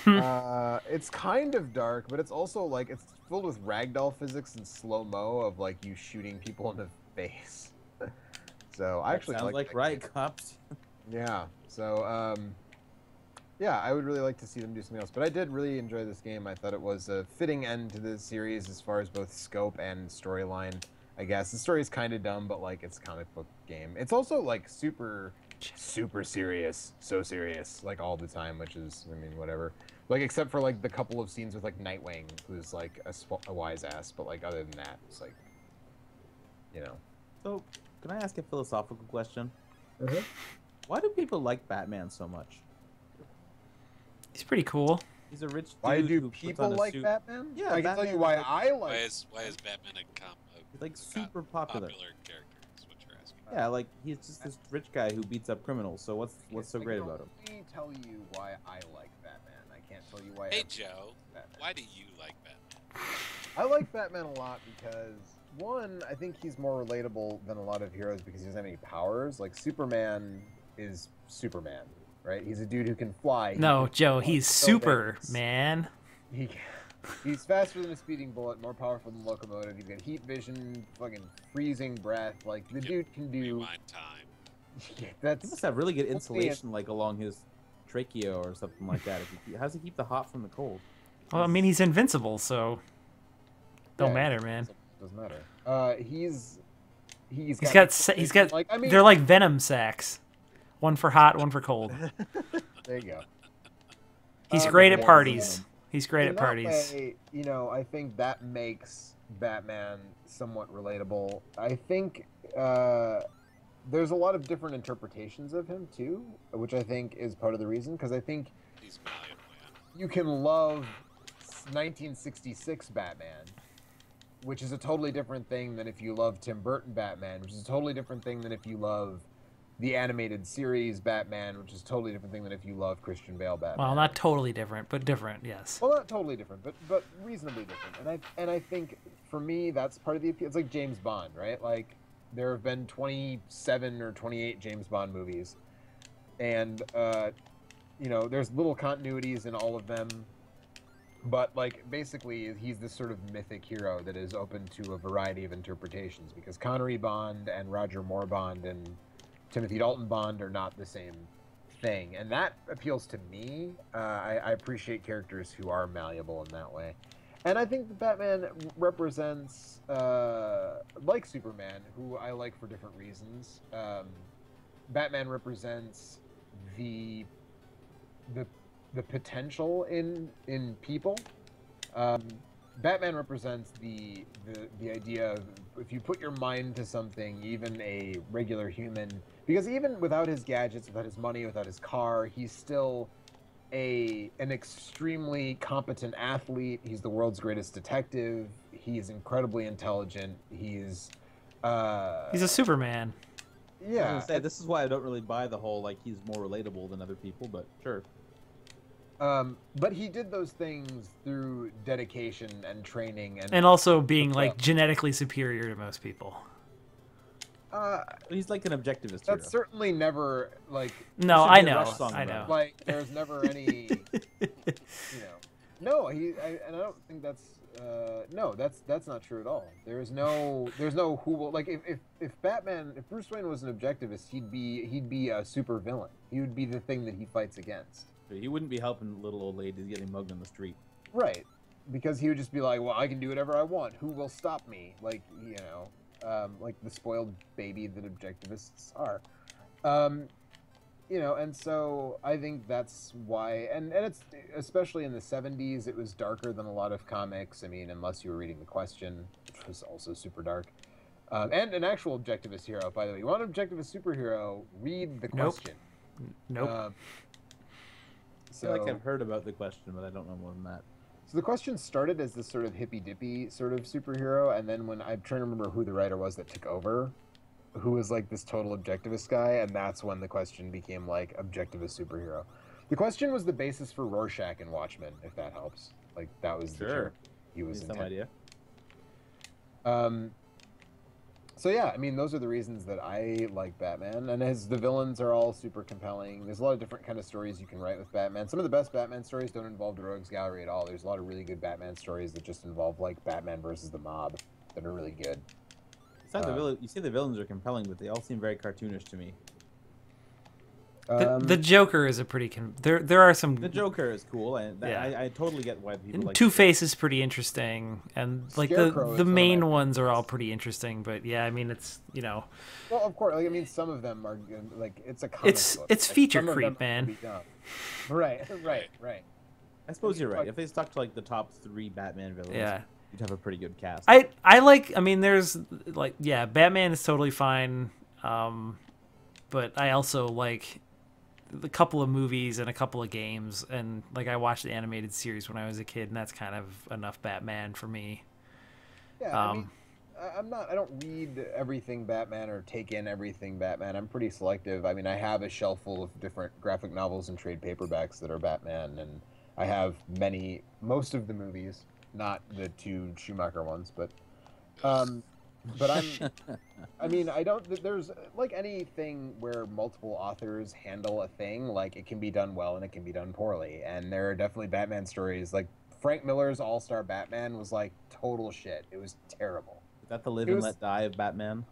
It's kind of dark, but it's also like it's filled with ragdoll physics and slow mo of like you shooting people in the face. So I actually sounds like that Riot game. Cops. Yeah. So yeah, I would really like to see them do something else. But I did really enjoy this game. I thought it was a fitting end to the series as far as both scope and storyline. I guess the story is kind of dumb, but like it's a comic book game. It's also like super serious, so serious, like all the time, which is, I mean, whatever. Like, except for like the couple of scenes with like Nightwing, who's like a wise ass, but like other than that, it's like, you know. So, can I ask a philosophical question? Mm-hmm. Why do people like Batman so much? He's pretty cool. He's a rich dude Why do who puts people on a like suit. Batman? Yeah, I can tell Batman you why is like- I Why like. is Batman He's like a super popular. character? Is what you're asking. Yeah, like he's just this rich guy who beats up criminals. So what's so I great can about him? only tell you why I like Batman. I can't tell you why. Hey everyone Joe, likes Batman. why do you like Batman? I like Batman a lot because one, I think he's more relatable than a lot of heroes because he doesn't have any powers. Like Superman is Superman, right? He's a dude who can fly. He No, can Joe, fly he's so super, fast. man. He's faster than a speeding bullet, more powerful than a locomotive. He's got heat vision, fucking freezing breath. Like the dude can do. Rewind time. Yeah, He that's must have really good Only a- insulation, like along his trachea or something like that. How does he keep the hot from the cold? Well, I mean, he's invincible, so don't Yeah, matter, man. doesn't matter. He's He's got like I mean they're like venom sacs, one for hot, one for cold. there you go. He's great at yeah, parties. He's great In at that parties. way, you know, I think that makes Batman somewhat relatable. I think there's a lot of different interpretations of him too, which I think is part of the reason. Because I think He's malleable, yeah. you can love 1966 Batman, which is a totally different thing than if you love Tim Burton Batman, which is a totally different thing than if you love the animated series Batman, which is a totally different thing than if you love Christian Bale Batman. Well, not totally different, but different, yes. Well, not totally different, but reasonably different. And I think for me that's part of the appeal. It's like James Bond, right? Like there have been 27 or 28 James Bond movies, and you know there's little continuities in all of them, but like basically he's this sort of mythic hero that is open to a variety of interpretations because Connery Bond and Roger Moore Bond and Timothy Dalton Bond are not the same thing, and that appeals to me. I appreciate characters who are malleable in that way, and I think that Batman represents, like Superman, who I like for different reasons. Batman represents the potential in people. Batman represents the idea of if you put your mind to something, even a regular human, because even without his gadgets, without his money, without his car, he's still an extremely competent athlete. He's the world's greatest detective. He's incredibly intelligent. He's a Superman. I was yeah. gonna say, this is why I don't really buy the whole like he's more relatable than other people, but sure. But he did those things through dedication and training And also being like genetically superior to most people. He's like an objectivist hero. That's certainly never like No, should I be a know, Rush song I about know. like there's never any you know no and I don't think that's no that's not true at all. There's no who will like if Batman, if Bruce Wayne was an objectivist, he'd be a super villain. He would be the thing that he fights against. He wouldn't be helping little old ladies getting mugged on the street. Right, because he would just be like, well, I can do whatever I want. Who will stop me? Like, you know, like the spoiled baby that objectivists are. You know, and so I think that's why, and it's especially in the 70s, it was darker than a lot of comics. I mean, unless you were reading The Question, which was also super dark. And an actual objectivist hero, by the way. You want an objectivist superhero, read The Nope. Question. Nope. Uh, I feel like I've heard about the question, but I don't know more than that. So The Question started as this sort of hippy-dippy sort of superhero, and then when I'm trying to remember who the writer was that took over, who was like this total objectivist guy, and that's when The Question became like objectivist superhero. The Question was the basis for Rorschach and Watchmen, if that helps. Like that was the Sure. character he was Some intended. idea. So yeah, I mean those are the reasons that I like Batman, and the villains are all super compelling. There's a lot of different kind of stories you can write with Batman. Some of the best Batman stories don't involve the Rogues Gallery at all. There's a lot of really good Batman stories that just involve like Batman versus the mob that are really good. You say the villains are compelling, but they all seem very cartoonish to me. The Joker is a pretty there are some The Joker is cool, and Yeah. I totally get why people like Two Face is pretty interesting, and like Scarecrow is the one of main my ones are all pretty interesting. But yeah, I mean it's Well, of course. Like, I mean, some of them are good, like it's a comic book. it's Like, feature some of creep, them man. can be dumb. Right. I suppose you're right. If they stuck to like the top 3 Batman villains, Yeah. you'd have a pretty good cast. I like. I mean, there's like, yeah, Batman is totally fine. But I also like a couple of movies and a couple of games, and like I watched the animated series when I was a kid, and that's kind of enough Batman for me. Yeah, I mean, I don't read everything Batman or take in everything Batman. I'm pretty selective. I mean, I have a shelf full of different graphic novels and trade paperbacks that are Batman, and I have most of the movies, not the 2 Schumacher ones, but I mean, there's like anything where multiple authors handle a thing, like it can be done well and it can be done poorly. And there are definitely Batman stories, like Frank Miller's All-Star Batman was like total shit. It was terrible. Is that the live and let die of Batman?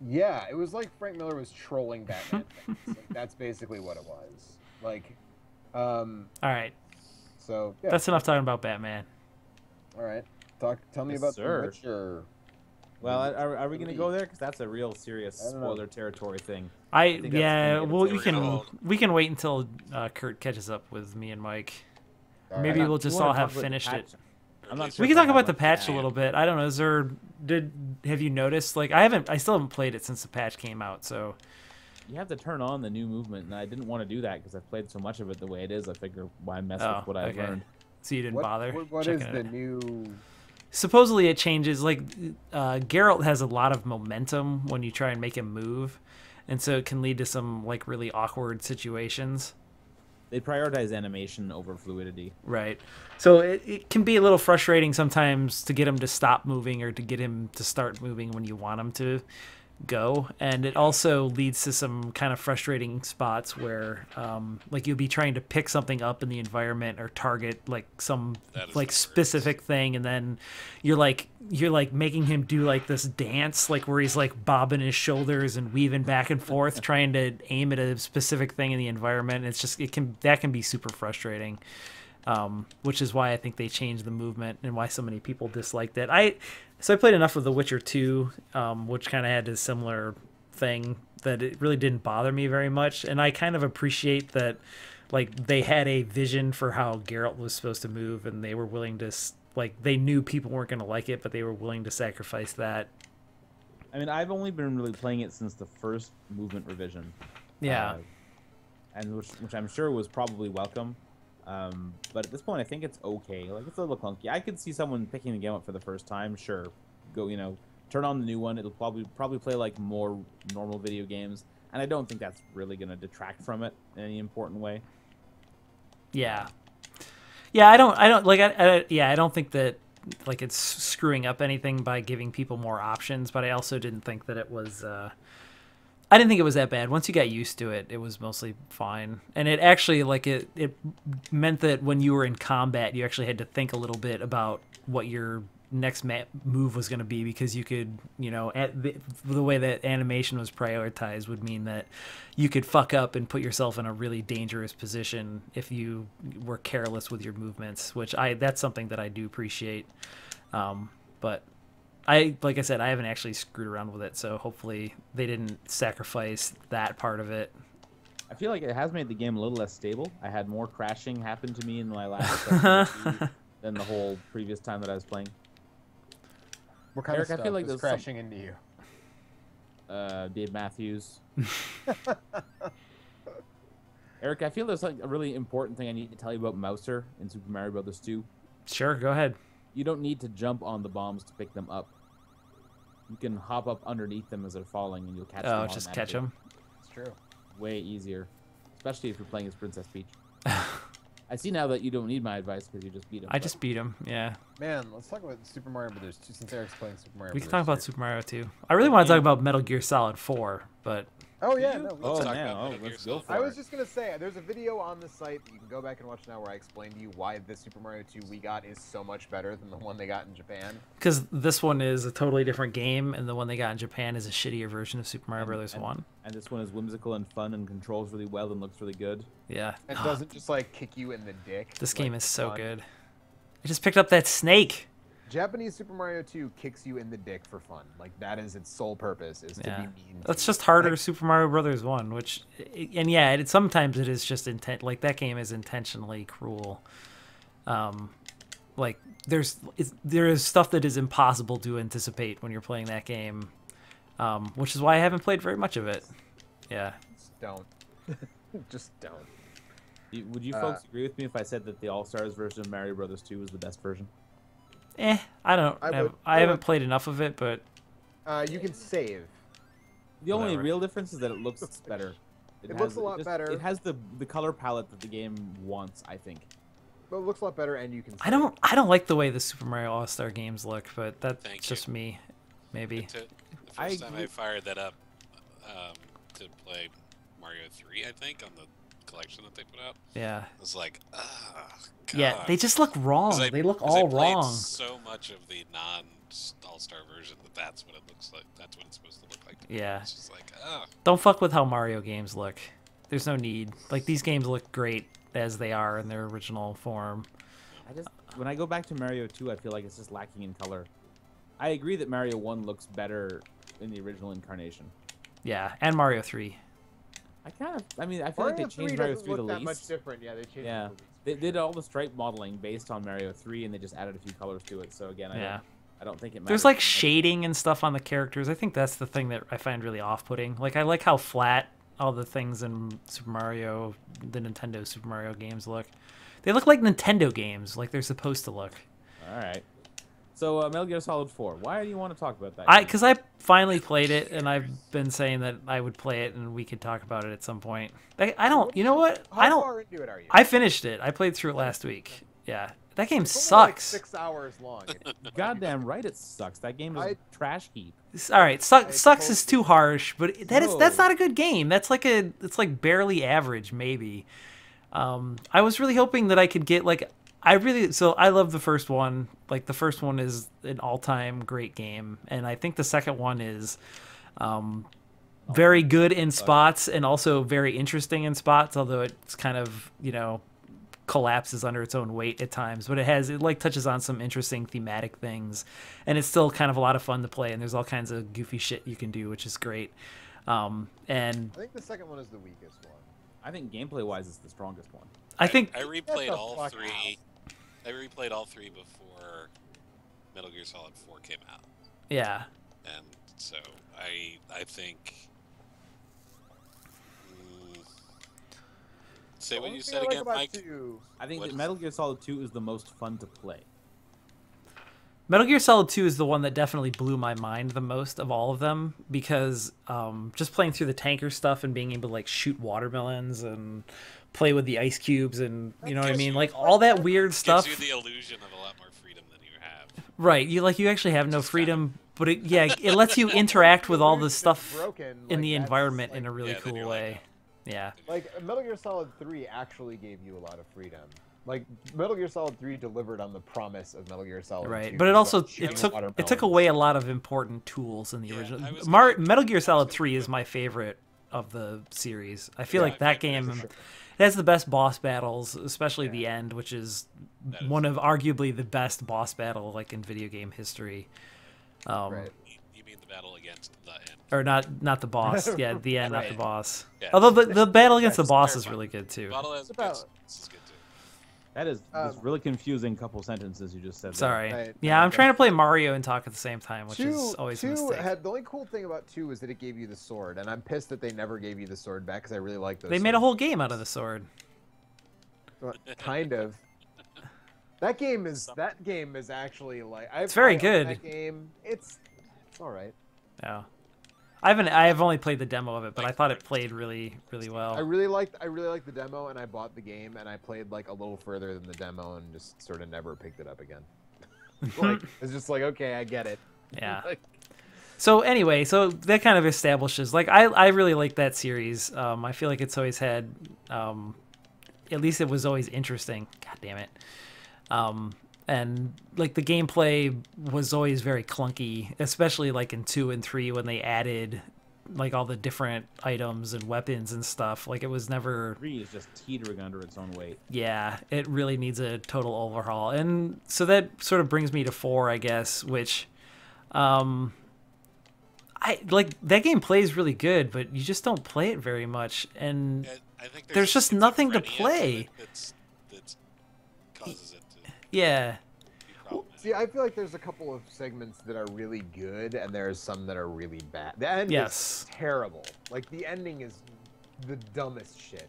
Yeah, it was like Frank Miller was trolling Batman fans. Like, that's basically what it was. Like, All right. So, yeah. That's enough talking about Batman. All right. Tell me Yes, about sir. The Witcher. Well, are we going to go there? Because that's a real serious spoiler territory thing. I think yeah. that's Well, gonna we can wait until Kurt catches up with me and Mike. All Maybe right. we'll just You wanna all have talk about the finished it. patch? I'm not sure We if can I talk have about the much to patch a add. little bit. I don't know. Have you noticed? Like, I still haven't played it since the patch came out. So You have to turn on the new movement, and I didn't want to do that because I've played so much of it the way it is. I figure why mess with what I've learned. So you didn't bother. What is checking the it out. new? Supposedly it changes. Like, Geralt has a lot of momentum when you try and make him move, and so it can lead to some like really awkward situations. They prioritize animation over fluidity. Right. So it can be a little frustrating sometimes to get him to stop moving or to get him to start moving when you want him to go. And it also leads to some kind of frustrating spots where like you'll be trying to pick something up in the environment or target like some That is like hilarious. specific thing, and then you're like making him do like this dance like where he's like bobbing his shoulders and weaving back and forth trying to aim at a specific thing in the environment. It's just that can be super frustrating. Which is why I think they changed the movement and why so many people disliked it. So I played enough of The Witcher 2, which kind of had a similar thing that it really didn't bother me very much. And I kind of appreciate that, like, they had a vision for how Geralt was supposed to move, and they were willing to, like, they knew people weren't going to like it, but they were willing to sacrifice that. I mean, I've only been really playing it since the first movement revision. Yeah. And which I'm sure was probably welcome. But at this point, I think it's okay. Like, it's a little clunky. I could see someone picking the game up for the first time. Sure, go, turn on the new one. It'll probably play like more normal video games, and I don't think that's really gonna detract from it in any important way. Yeah. Yeah, I don't think that like it's screwing up anything by giving people more options, but I also didn't think that it was I didn't think it was that bad. Once you got used to it, it was mostly fine. And it actually like it meant that when you were in combat, you actually had to think a little bit about what your next move was going to be, because you could, the way that animation was prioritized would mean that you could fuck up and put yourself in a really dangerous position if you were careless with your movements, which that's something that I do appreciate. But like I said, I haven't actually screwed around with it, so hopefully they didn't sacrifice that part of it. I feel like it has made the game a little less stable. I had more crashing happen to me in my last session than the whole previous time that I was playing. What kind Eric, of I feel stuff like is there's crashing into you? Dave Matthews. Eric, I feel there's like a really important thing I need to tell you about Mouser in Super Mario Bros. 2. Sure, go ahead. You don't need to jump on the bombs to pick them up. You can hop up underneath them as they're falling, and you'll catch them. Oh, just catch them. It's true. Way easier, especially if you're playing as Princess Peach. I see now that you don't need my advice because you just beat him. I just beat him, yeah. Man, let's talk about Super Mario Brothers 2 since Eric's playing Super Mario We can Brothers talk about 2. Super Mario 2. I really want to talk about Metal Gear Solid 4, but Oh yeah, You? no. Oh, Let's talk man. about Oh, Metal Gear let's go Solid. for I it. was just gonna say, there's a video on the site that you can go back and watch now where I explain to you why the Super Mario 2 we got is so much better than the one they got in Japan. because this one is a totally different game, and the one they got in Japan is a shittier version of Super Mario Brothers 1. And this one is whimsical and fun and controls really well and looks really good. Yeah. It doesn't just like kick you in the dick. This like, game is so fun. good. I just picked up that snake. Japanese Super Mario 2 kicks you in the dick for fun. Like that is its sole purpose, is to Yeah. be mean. to That's you. just harder Like, Super Mario Brothers 1, which, and yeah, sometimes it is just like that game is intentionally cruel. Like there is stuff that is impossible to anticipate when you're playing that game, which is why I haven't played very much of it. Yeah. Just don't. Just don't. Would you folks agree with me if I said that the All-Stars version of Mario Brothers 2 was the best version? I haven't played enough of it, but You can save. The only Whatever. real difference is that it looks better. It looks a lot better. It has the color palette that the game wants, I think. But it looks a lot better, and you can. I don't like the way the Super Mario All-Star games look, but that's Thank just me, maybe. The first time I fired that up to play Mario 3, I think, on the collection that they put out, Yeah. I was like, God. Yeah, they just look wrong. 'Cause They look 'cause I all played wrong. so much of the non-All-Star version that's what it looks like. That's what it's supposed to look like. Yeah. It's just like, ah. Don't fuck with how Mario games look. There's no need. Like, these games look great as they are in their original form. When I go back to Mario 2, I feel like it's just lacking in color. I agree that Mario 1 looks better in the original incarnation. Yeah, and Mario 3. I feel like they changed Mario 3 the look that much least. different. Yeah, they changed. Yeah, it the least. they did all the stripe modeling based on Mario 3, and they just added a few colors to it. So again, I don't think it matters. There's like too much. shading and stuff on the characters. I think that's the thing that I find really off-putting. Like, I like how flat all the things in Super Mario, the Nintendo Super Mario games look. They look like Nintendo games, like they're supposed to look. All right. So Metal Gear Solid 4. Why do you want to talk about that? Because I finally played it, and I've been saying that I would play it, and we could talk about it at some point. I don't. You know what? I How don't. far into it are you? I finished it. I played through it last week. Yeah, that game It's only like sucks. 6 hours long. Goddamn right, it sucks. That game is a trash heap. All right, sucks totally- is too harsh, but that's No. not a good game. It's like barely average, maybe. I was really hoping that I could get like I love the first one. Like, the first one is an all-time great game, and I think the second one is very good in spots and also very interesting in spots, although it's kind of, collapses under its own weight at times, but it like touches on some interesting thematic things, and it's still kind of a lot of fun to play, and there's all kinds of goofy shit you can do, which is great. And I think the second one is the weakest one. I think gameplay-wise, it's the strongest one. I think I replayed Get the all fuck three. I replayed all three before Metal Gear Solid 4 came out, yeah. and so I think. Say what you said again, Mike. I think What that is- Metal Gear Solid 2 is the most fun to play. Metal Gear Solid 2 is the one that definitely blew my mind the most of all of them, because just playing through the tanker stuff and being able to like shoot watermelons and play with the ice cubes and you know what I gives mean, you- like all that weird stuff. Gives you the illusion of a lot more freedom than you have. Right, you actually have no freedom, but it lets you interact with all the stuff in the environment in a really Yeah, then cool you're way. like, Yeah. Like, Metal Gear Solid 3 actually gave you a lot of freedom. Like, Metal Gear Solid 3 delivered on the promise of Metal Gear Solid 2. Right, but it also like shooting it took watermelons. away a lot of important tools in the Yeah, original. I was Metal Gear Solid 3 gonna is my favorite of the series. I feel Yeah, like that for game sure. it has the best boss battles, especially the end, which is That is- one of arguably the best boss battle like in video game history. Right. You mean the battle against the end? Or not the boss. Yeah, the end, not the Right. boss. Yeah. Although the battle against the That's boss is terrifying. really good too. Battle has about- this is good too. That is this really confusing couple sentences you just said. there. Sorry. Right, Yeah, right, I'm trying to play Mario and talk at the same time, which Two, is always a two mistake. had the only cool thing about 2 was that it gave you the sword, and I'm pissed that they never gave you the sword back because I really like those. They made a swords. whole game out of the sword. Well, kind of. That game is actually like It's very I own good. That game, it's all right. Yeah. I have only played the demo of it, but I thought it played really, really well. I really liked the demo, and I bought the game, and I played like a little further than the demo, and just sort of never picked it up again. Like, it's just like, okay, I get it. Yeah. Like, So anyway, so that kind of establishes, like, I really like that series. I feel like it's always had, at least it was always interesting. God damn it. And like the gameplay was always very clunky, especially like in 2 and 3 when they added like all the different items and weapons and stuff. Like, it was never, 3 is just teetering under its own weight. yeah, it really needs a total overhaul. And so that sort of brings me to 4, I guess, which I like. That game plays really good, but you just don't play it very much, and Yeah, I think There's just nothing to schizophrenia play. it that's causes it to Yeah. be problematic. See, I feel like there's a couple of segments that are really good, and there's some that are really bad. The end Yes. is terrible. Like, the ending is the dumbest shit.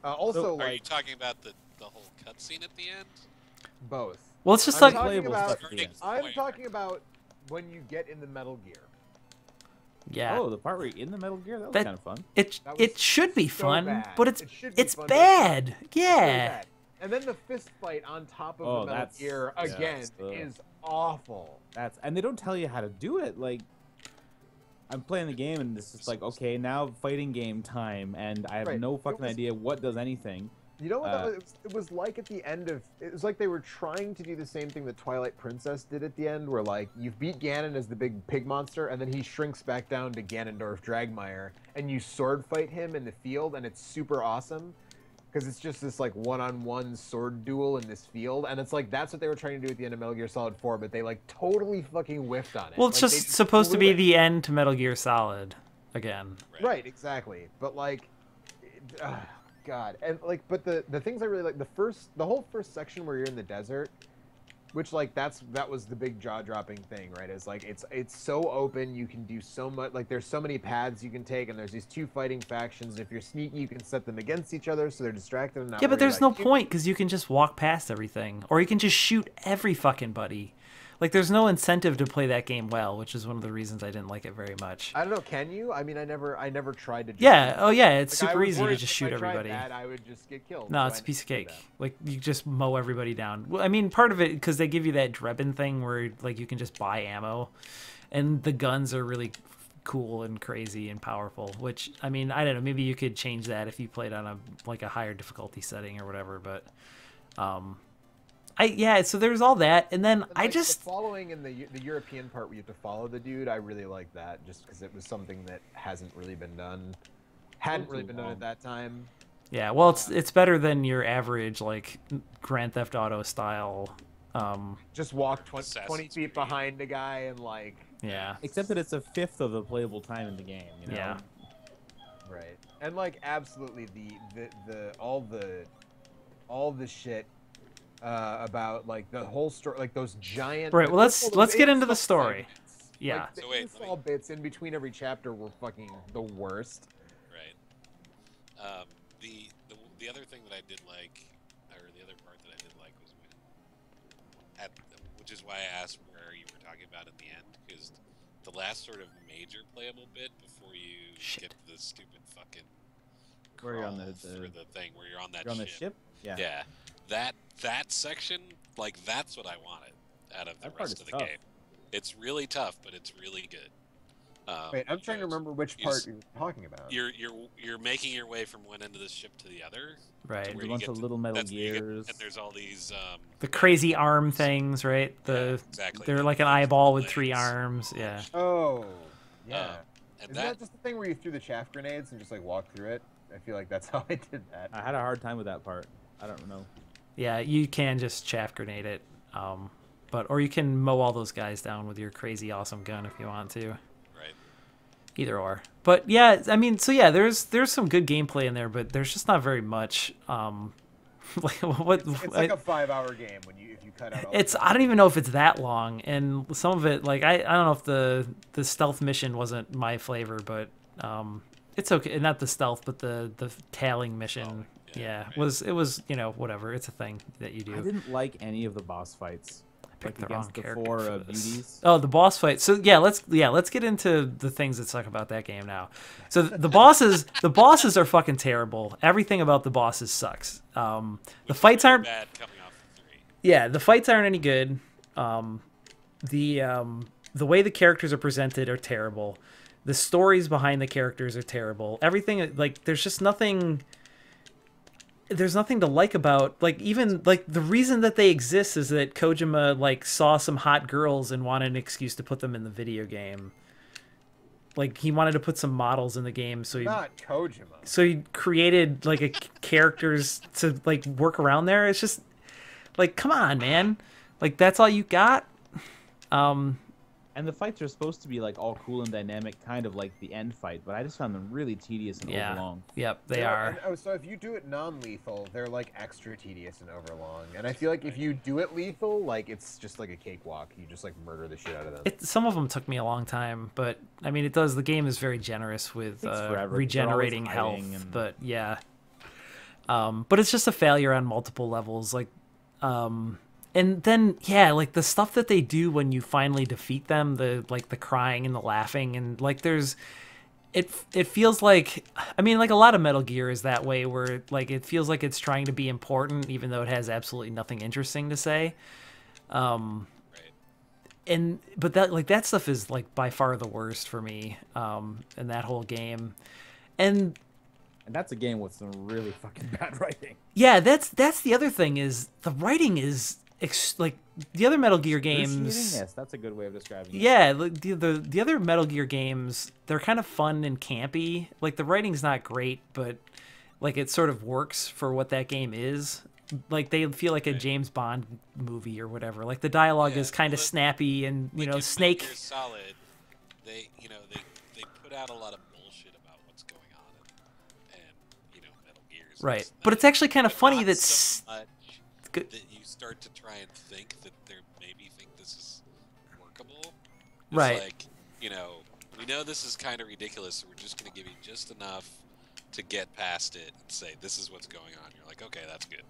Also, Are you like, talking about the whole cutscene at the end? both. Well, it's just I'm like talking playable about, stuff at the end. I'm talking about when you get in the Metal Gear. yeah. Oh, the part where you're in the Metal Gear, that was That- kind of fun. It That was should be so fun, bad. but it's It should be it's fun, but it's not. bad. It's really Yeah. bad. And then the fist fight on top of Oh, the Metal that's- Gear yeah, again that's, is awful. And they don't tell you how to do it. Like, I'm playing the game and it's just like, okay, now fighting game time, and I have Right. no It fucking was- idea what does anything. You know what that was? It was like at the end of. It was like they were trying to do the same thing that Twilight Princess did at the end, where like you've beat Ganon as the big pig monster, and then he shrinks back down to Ganondorf Dragmire, and you sword fight him in the field, and it's super awesome, because it's just this like one-on-one sword duel in this field, and it's like that's what they were trying to do at the end of Metal Gear Solid 4, but they like totally fucking whiffed on it. Well, it's Like, they just supposed to blew be it. the end to Metal Gear Solid again. Right, exactly. But like, God, and like, but the things I really like, the whole first section where you're in the desert, which like that was the big jaw dropping thing, right? Is like it's so open, you can do so much. Like there's so many paths you can take, and there's these two fighting factions. If you're sneaky, you can set them against each other, so they're distracted and not. Yeah, but worried there's about no you. point because you can just walk past everything, or you can just shoot every fucking buddy. Like, there's no incentive to play that game well, which is one of the reasons I didn't like it very much. I don't know. Can you? I mean, I never tried to. Just Yeah. Oh, yeah. It's Like, I super was easy to worried just if shoot I tried everybody. that, I would just get killed. No, so it's I a piece of didn't do cake. that. Like, you just mow everybody down. Well, I mean, part of it because they give you that Drebin thing where like you can just buy ammo, and the guns are really cool and crazy and powerful. Which, I mean, I don't know. Maybe you could change that if you played on a higher difficulty setting or whatever. But, so there's all that, and then But, I like, just the following in the European part where you have to follow the dude. I really like that, just because it was something that hadn't really been done at that time. yeah. Well, it's better than your average like Grand Theft Auto style. Just walk 20 Assassin's feet Creed. behind a guy and like, Yeah. Except that it's a fifth of the playable time in the game. You know? Yeah. right, and like absolutely all the shit about like the whole story, like those giant. Right, well, like, those let's get into the install story. segments. Yeah. Like, the So wait, let install bits in between every chapter were fucking the worst. Right. The other thing that I did like, or the other part that I did like was which is why I asked where you were talking about in the end, because the last sort of major playable bit before you Shit. get to the stupid fucking Where you're on crawl the- through the thing where you're on that You're on the ship. ship? Yeah. Yeah, that section, like that's what I wanted out of the That part rest is of the tough. game. It's really tough, but it's really good. Wait, I'm trying to because remember which you part s- you're talking about. You're making your way from one end of the ship to the other. Right. where There's a you bunch get of to- little Metal that's where you get- Gears. and there's all these. The crazy arm things, right? The exactly. they're the like an things eyeball with with three legs. arms. Yeah. Oh, yeah. And Isn't that just the thing where you threw the chaff grenades and just like walked through it? I feel like that's how I did that. I had a hard time with that part. I don't know. Yeah, you can just chaff grenade it. Or you can mow all those guys down with your crazy awesome gun if you want to. Right. Either or. But yeah, I mean, so yeah, there's some good gameplay in there, but there's just not very much. Like what? It's like a 5-hour game if you cut out. All I don't even know if it's that long, and some of it, like I don't know if the stealth mission wasn't my flavor, but it's okay. Not the stealth, but the tailing mission. Yeah, Yeah, right. was whatever. It's a thing that you I do. didn't like any of the boss fights. Picked Like the wrong against the character four for this. beauties. Oh, the boss fight. So yeah, let's get into the things that suck about that game now. So the bosses are fucking terrible. Everything about the bosses sucks. The fights aren't. bad coming off of 3. Yeah, the fights aren't any good. The way the characters are presented are terrible. The stories behind the characters are terrible. Everything, like, there's just nothing. There's nothing to like about, like, even like the reason that they exist is that Kojima like saw some hot girls and wanted an excuse to put them in the video game. Like, he wanted to put some models in the game, so Not Kojima. he created like characters to like work around there. It's just like, come on, man, like that's all you got. And the fights are supposed to be like all cool and dynamic, kind of like the end fight, but I just found them really tedious and Yeah. overlong. Yep, they Yeah, are. and, oh, so if you do it non-lethal, they're like extra tedious and overlong. And I feel like if you do it lethal, like it's just like a cakewalk. You just like murder the shit out of them. Some of them took me a long time, but I mean, it does. The game is very generous with Takes forever, 'cause they're always regenerating health, hiding and- but yeah. But it's just a failure on multiple levels, like, and then yeah, like the stuff that they do when you finally defeat them, the crying and the laughing, and like it feels like, I mean, like a lot of Metal Gear is that way, where like it feels like it's trying to be important even though it has absolutely nothing interesting to say. Right. But that stuff is like by far the worst for me, in that whole game. And that's a game with some really fucking bad writing. yeah, that's the other thing, is the writing is like the other Metal Gear games. Yes, that's a good way of describing it. Yeah, the other Metal Gear games, they're kind of fun and campy. Like the writing's not great, but like it sort of works for what that game is. Like they feel like a James Bond movie or whatever. Like the dialogue Yeah, is kind of well, snappy, and you Like, know, if Snake. Metal Gear Solid, they put out a lot of bullshit about what's going on, and Metal Gear's Right, this and but that, it's actually kind of but funny not that so much good- that you start to try and think that they maybe think this is workable. It's Right. Like, we know this is kind of ridiculous, so we're just going to give you just enough to get past it and say this is what's going on. You're like, okay, that's good.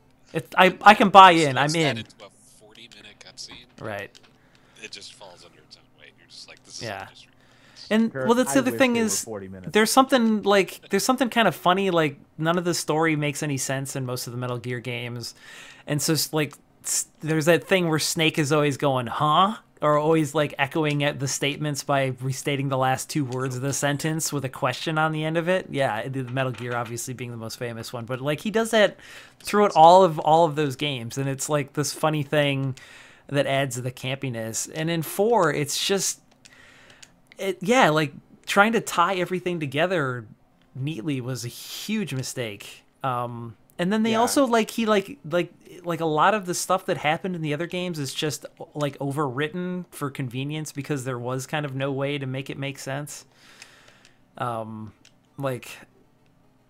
I can buy in. Slice I'm that in. into a 40-minute cutscene. Right. It just falls under its own weight. You're just like, this is Yeah. all just ridiculous. And Kurt, well, that's I the other wish thing they were is 40 minutes. there's something kind of funny. Like none of the story makes any sense in most of the Metal Gear games, and so like there's that thing where Snake is always going, "Huh?" or always like echoing at the statements by restating the last two words of the sentence with a question on the end of it. Yeah, the Metal Gear obviously being the most famous one, but like he does that throughout all of those games, and it's like this funny thing that adds to the campiness. And in 4, it's just like trying to tie everything together neatly was a huge mistake. And then they Yeah. also like a lot of the stuff that happened in the other games is just like overwritten for convenience because there was kind of no way to make it make sense. Like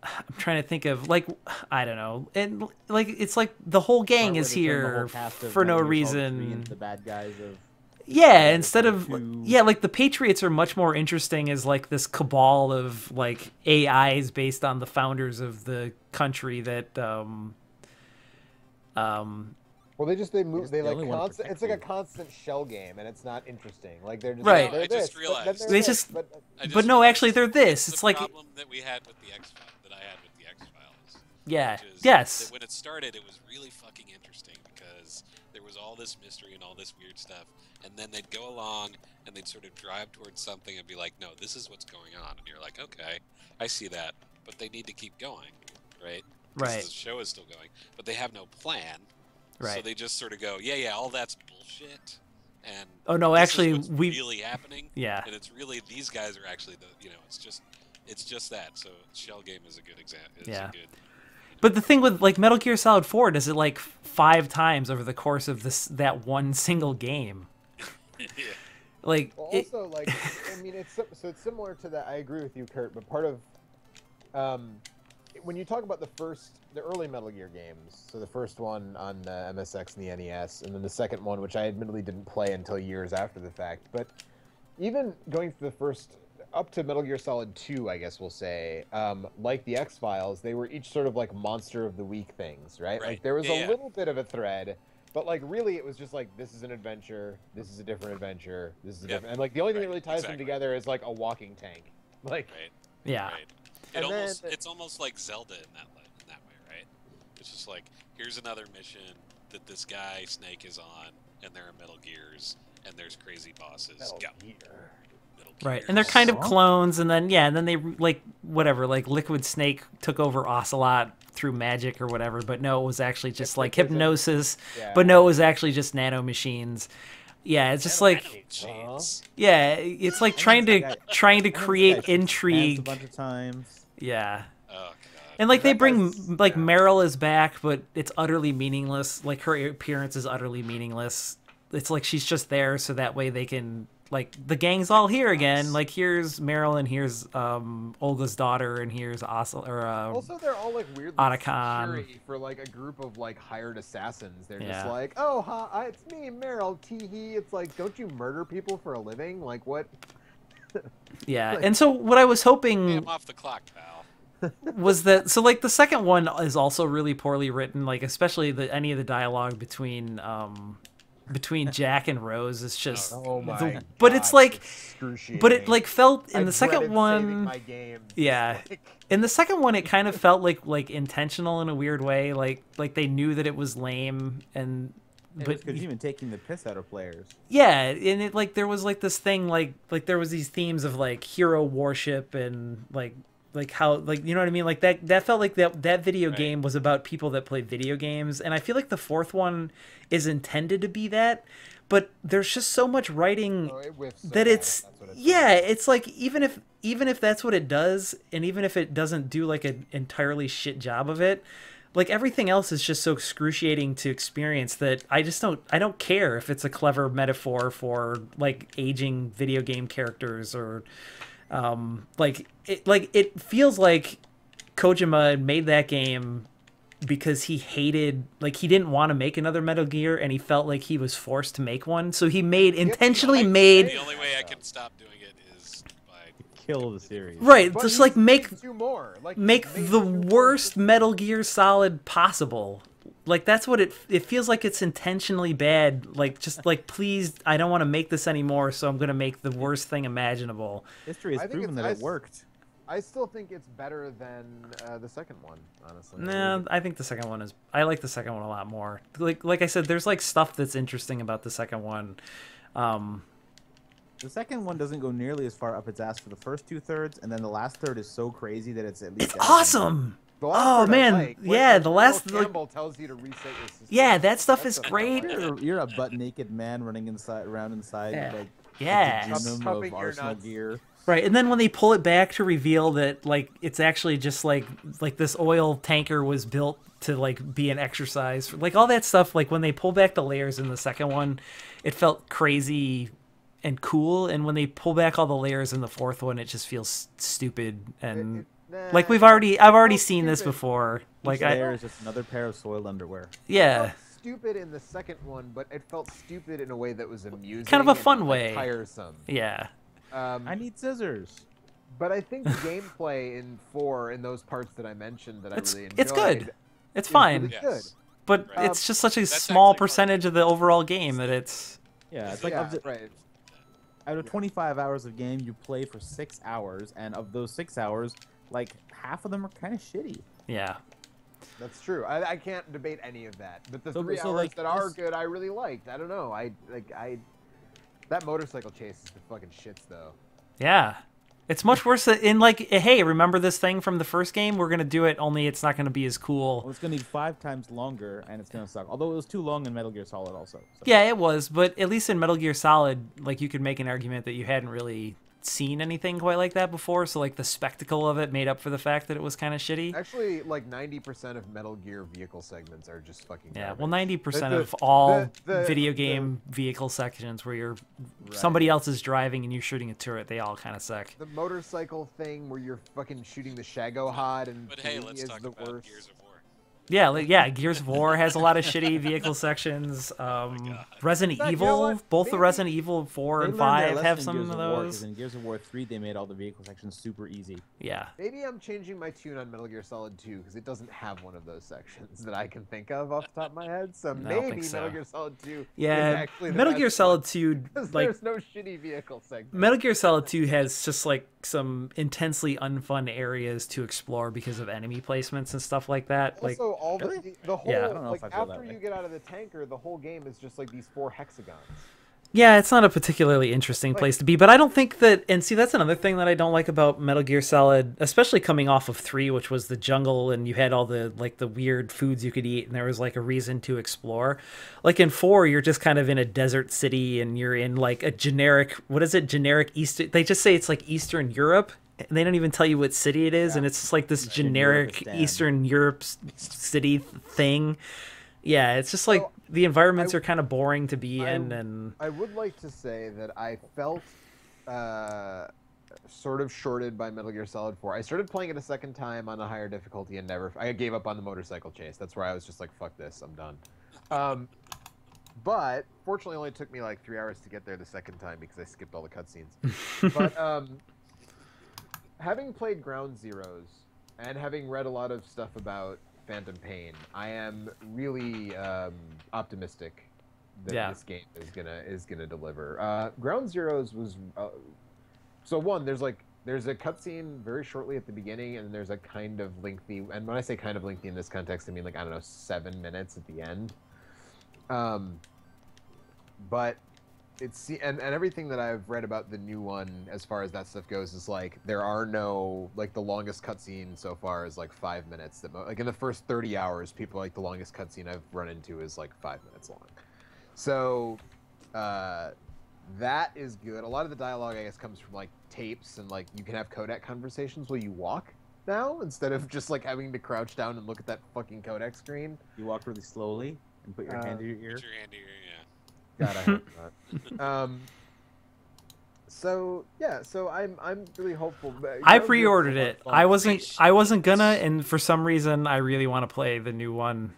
I'm trying to think of, like, I don't know, and like it's like the whole gang Part is where they turn the here whole cast of for no Metal Gear Solid 3 reason. into the bad guys of Yeah, Metal instead Gear of Solid 2. yeah, like the Patriots are much more interesting as like this cabal of like AIs based on the founders of the country that Well, they move. They the like only one to constant. protect It's like a you. constant shell game, and it's not interesting. Like they're just Right. They're I just this, but then realized. they're They this, just- but I just but no, realized actually they're this. the It's like problem that we had with the X-Files, that I had with the X-Files. yeah, Which is yes. that when it started, it was really fucking interesting because there was all this mystery and all this weird stuff, and then they'd go along and they'd sort of drive towards something and be like, "No, this is what's going on," and you're like, "Okay, I see that," but they need to keep going, right? 'Cause Right. The show is still going, but they have no plan, so Right. they just sort of go, "Yeah, all that's bullshit," and Oh no, this is actually what's we really happening. yeah. And it's really, these guys are actually it's just that. So Shell Game is a good example. Yeah. A good, But the thing with like Metal Gear Solid 4 does it like 5 times over the course of that one single game. yeah. Like Well, it, also, like, I mean, it's similar to that. I agree with you, Kurt. But part of, when you talk about the early Metal Gear games, so the first one on the MSX and the NES, and then the second one, which I admittedly didn't play until years after the fact. But even going through the first, up to Metal Gear Solid 2, I guess we'll say, like the X-Files, they were each sort of like monster of the week things, right? Right. Like there was Yeah. a little bit of a thread. But like really, it was just like this is an adventure, this is a different adventure, this is a Yep. different, and like the only thing that Right, really ties them exactly. together is like a walking tank. Like Right. yeah. Right. And then- It's almost like Zelda in that way, right? It's just like, here's another mission that this guy Snake is on, and there are Metal Gears, and there's crazy bosses. Metal Go. Gear. Metal Right. And they're Gears. kind of Huh? clones, and then they like whatever, like Liquid Snake took over Ocelot through magic or whatever, but no, it was actually just It's like like- hypnosis. Yeah. But no, it was actually just nano machines. Yeah, it's just like Jeez. yeah, it's like trying to guy- create Guys, a intrigue. bunch of times. Yeah. Oh god. And like they That bring guy's- like yeah. Meryl is back, but it's utterly meaningless. Like her appearance is utterly meaningless. It's like she's just there so that way they can like the gang's all here again. Like here's Marilyn, here's Olga's daughter, and here's Also, they're all like weirdly Otacon. security for like a group of like hired assassins. They're just Yeah. like, oh, hi, it's me, Meryl. Tee hee. It's like, don't you murder people for a living? Like what? yeah. And so what I was hoping Hey, I'm off the clock, pal. was that so like the second one is also really poorly written, like especially any of the dialogue between Jack and Rose is just Oh my! but God, it's like excruciating. but it like felt in I the second dreaded saving one my games. yeah. Like, In the second one, it kind of felt like intentional in a weird way, like they knew that it was lame, and But Kojima taking the piss out of players. yeah, and it like there was like this thing like there was these themes of like hero worship and like how like you know what I mean, like that felt like that video Right. game was about people that play video games, and I feel like the fourth one is intended to be that, but there's just so much writing oh, it whiffs so that bad, it's that's what yeah, it's like even if that's what it does, and even if it doesn't do like an entirely shit job of it, like everything else is just so excruciating to experience that I don't care if it's a clever metaphor for like aging video game characters or like it feels like Kojima made that game because he didn't want to make another Metal Gear, and he felt like he was forced to make one, so he intentionally The made only way I can stop doing it is by Kill the series. right But just you like make made two more. Like make you made the two more worst for- Metal Gear Solid possible. Like that's what it feels like. It's intentionally bad. Like just like please, I don't want to make this anymore, so I'm gonna make the worst thing imaginable. History I has think proven it's- that it worked. I still think it's better than the second one, honestly. Nah, I think the second one is. I like the second one a lot more. Like I said, there's like stuff that's interesting about the second one. The second one doesn't go nearly as far up its ass for the first 2/3, and then the last third is so crazy that it's at least. It's awesome. The last Oh, part I man, like, when- yeah, when the last, Colonel like- Campbell tells you to reset your system. Yeah, that stuff That's is something great. I like. You're a butt naked man running around inside Yeah. like Yeah. the genome Pumping of your Arsenal nuts. gear. Right, and then when they pull it back to reveal that like it's actually just like this oil tanker was built to like be an exercise, like all that stuff. Like when they pull back the layers in the second one, it felt crazy and cool, and when they pull back all the layers in the fourth one, it just feels stupid and like I've already seen this before. Like Each layer is just another pair of soiled underwear. yeah. felt stupid in the second one, but it felt stupid in a way that was amusing. Kind of a and fun not way. Tiresome. Yeah. I need scissors. But I think the gameplay in 4, in those parts that I mentioned that I really enjoyed, It's good. It's is fine. really Yes. good. But Right. it's just such a That's small actually part of percentage of the overall game that it's Yeah, it's like Yeah, right. out of 25 hours of game, you play for 6 hours, and of those 6 hours, like half of them are kind of shitty. yeah. That's true. I can't debate any of that. But the So- 3 so, hours like, that are this- good, I really liked. I don't know. That motorcycle chase is the fucking shits though. Yeah. It's much worse in like, hey, remember this thing from the first game? We're going to do it, only it's not going to be as Well, cool. it's gonna need 5 times longer, and it's gonna suck. Although it was too long in Metal Gear Solid, also. So. Yeah, it was, but at least in Metal Gear Solid, like you could make an argument that you hadn't really seen anything quite like that before, so like the spectacle of it made up for the fact that it was kind of shitty. Actually, like 90% of Metal Gear vehicle segments are just fucking. Yeah, garbage. well, 90% The- of all the- video the- game vehicle sections where Right. somebody else is driving and you're shooting a turret, they all kind of suck. The motorcycle thing where you're fucking shooting the Shagohod and But hey, three let's is talk the about worst. Gears of War. Yeah, Gears of War has a lot of shitty vehicle sections. God. Resident But you know Evil, what? both the Maybe- Resident Evil 4 They and learned their 5 lesson have in some Gears of War, 'cause those. in Gears of War 3, they made all the vehicle sections super easy. Yeah. Maybe I'm changing my tune on Metal Gear Solid 2 because it doesn't have one of those sections that I can think of off the top of my head. So I don't maybe think so. Metal Gear Solid 2 is Yeah, actually the Metal best Gear one, Solid 2, 'cause like, there's no shitty vehicle segment. Metal Gear Solid 2 has just like some intensely unfun areas to explore because of enemy placements and stuff like that. Like, Also, all Really? the whole Yeah. I don't know like if I feel that after way. you get out of the tanker, the whole game is just like these 4 hexagons. yeah, it's not a particularly interesting place to be, but I don't think that, and see, that's another thing that I don't like about Metal Gear Solid, especially coming off of 3, which was the jungle, and you had all the, like, the weird foods you could eat, and there was, like, a reason to explore. Like, in 4, you're just kind of in a desert city, and you're in, like, a generic, what is it, generic Eastern, they just say it's, like, Eastern Europe, and they don't even tell you what city it is, and it's just, like, this generic Europeistan. Eastern Europe city thing. Yeah, it's just, like, So, the environments are kind of boring to be in, I- and I would like to say that I felt sort of shorted by Metal Gear Solid 4. I started playing it a second time on a higher difficulty and I gave up on the motorcycle chase. That's where I was just like, fuck this, I'm done. But fortunately, it only took me like 3 hours to get there the second time because I skipped all the cutscenes. But having played Ground Zeroes and having read a lot of stuff about Phantom Pain, I am really optimistic that this game is gonna deliver. Ground Zeroes was so one. There's a cutscene very shortly at the beginning, and there's a kind of lengthy. And when I say kind of lengthy in this context, I mean like I don't know 7 minutes at the end. But it's and everything that I've read about the new one as far as that stuff goes is like there are no like the longest cutscene so far is like 5 minutes. Like in the first 30 hours, people like the longest cutscene I've run into is like 5 minutes long. So that is good. A lot of the dialogue I guess comes from like tapes and like you can have codec conversations while you walk now instead of just like having to crouch down and look at that fucking codec screen. You walk really slowly and put your hand to your ear. Put your hand to your yeah. God, I hope not. So yeah, so I'm really hopeful. I pre-ordered it. I wasn't gonna, and for some reason I really want to play the new one.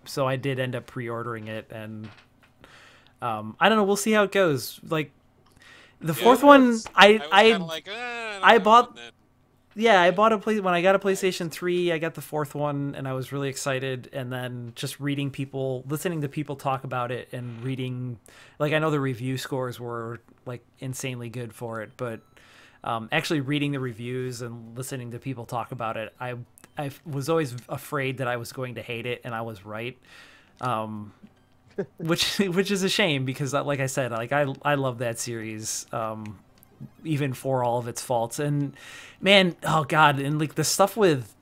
So I did end up pre-ordering it, and I don't know. We'll see how it goes. Like the fourth one, I bought. Yeah, I bought when I got a PlayStation 3, I got the fourth one, and I was really excited. And then just listening to people talk about it, and reading, like I know the review scores were like insanely good for it, but actually reading the reviews and listening to people talk about it, I was always afraid that I was going to hate it, and I was right. Which is a shame because, like I said, like I love that series. Even for all of its faults, and man, oh god, and like the stuff with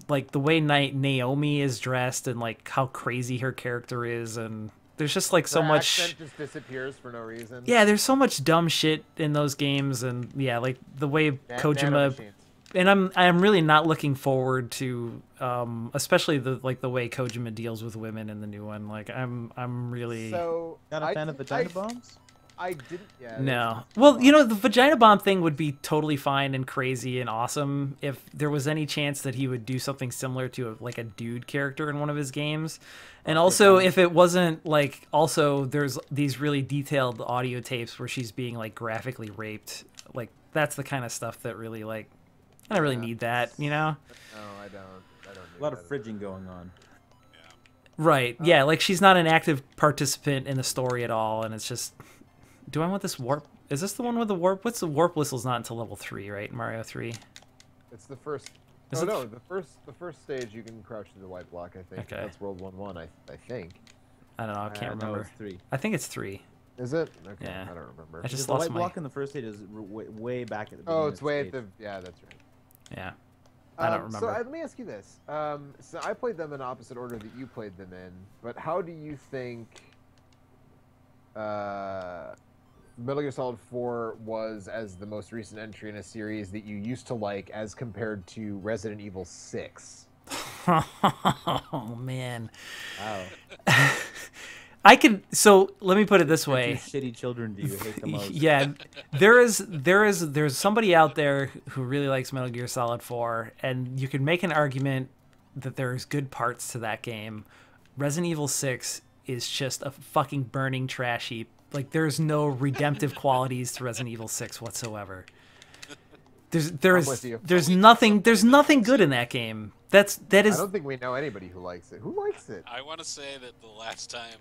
like the way Naomi is dressed and like how crazy her character is, and there's just like so much accent just disappears for no reason. Yeah, there's so much dumb shit in those games, and yeah, like the way Kojima, and I'm really not looking forward to especially the way Kojima deals with women in the new one. Like I'm really not a fan of vagina bombs. I didn't. Yeah. No. Well, you know, the vagina bomb thing would be totally fine and crazy and awesome if there was any chance that he would do something similar to like a dude character in one of his games. And also, if it wasn't like, also there's these really detailed audio tapes where she's being like graphically raped. Like that's the kind of stuff that really like, I don't really need that, you know? No, I don't. A lot of fridging going on. Right. Yeah. Like she's not an active participant in the story at all, and it's just. Do I want this warp? Is this the one with the warp? What's the warp whistle's not until level 3, right? Mario 3. It's the first. Is it the first stage you can crouch through the white block. I think that's World 1-1. I think. I don't know. I can't remember. No, it's 3. I think it's 3. Is it? Okay. Yeah. I don't remember. I just the lost white my. block in the first stage is way back at the beginning. Oh, it's way at the. Yeah, that's right. Yeah. I don't remember. So let me ask you this. So I played them in opposite order that you played them in, but how do you think Metal Gear Solid 4 was as the most recent entry in a series that you used to like as compared to Resident Evil 6? Oh man. Wow. So let me put it this way. What shitty children do you hate the most? Yeah, there's somebody out there who really likes Metal Gear Solid 4, and you can make an argument that there's good parts to that game. Resident Evil 6 is just a fucking burning trash heap. Like there's no redemptive qualities to Resident Evil 6 whatsoever. There's nothing good in that game. That is. I don't think we know anybody who likes it. Who likes it? I want to say that the last time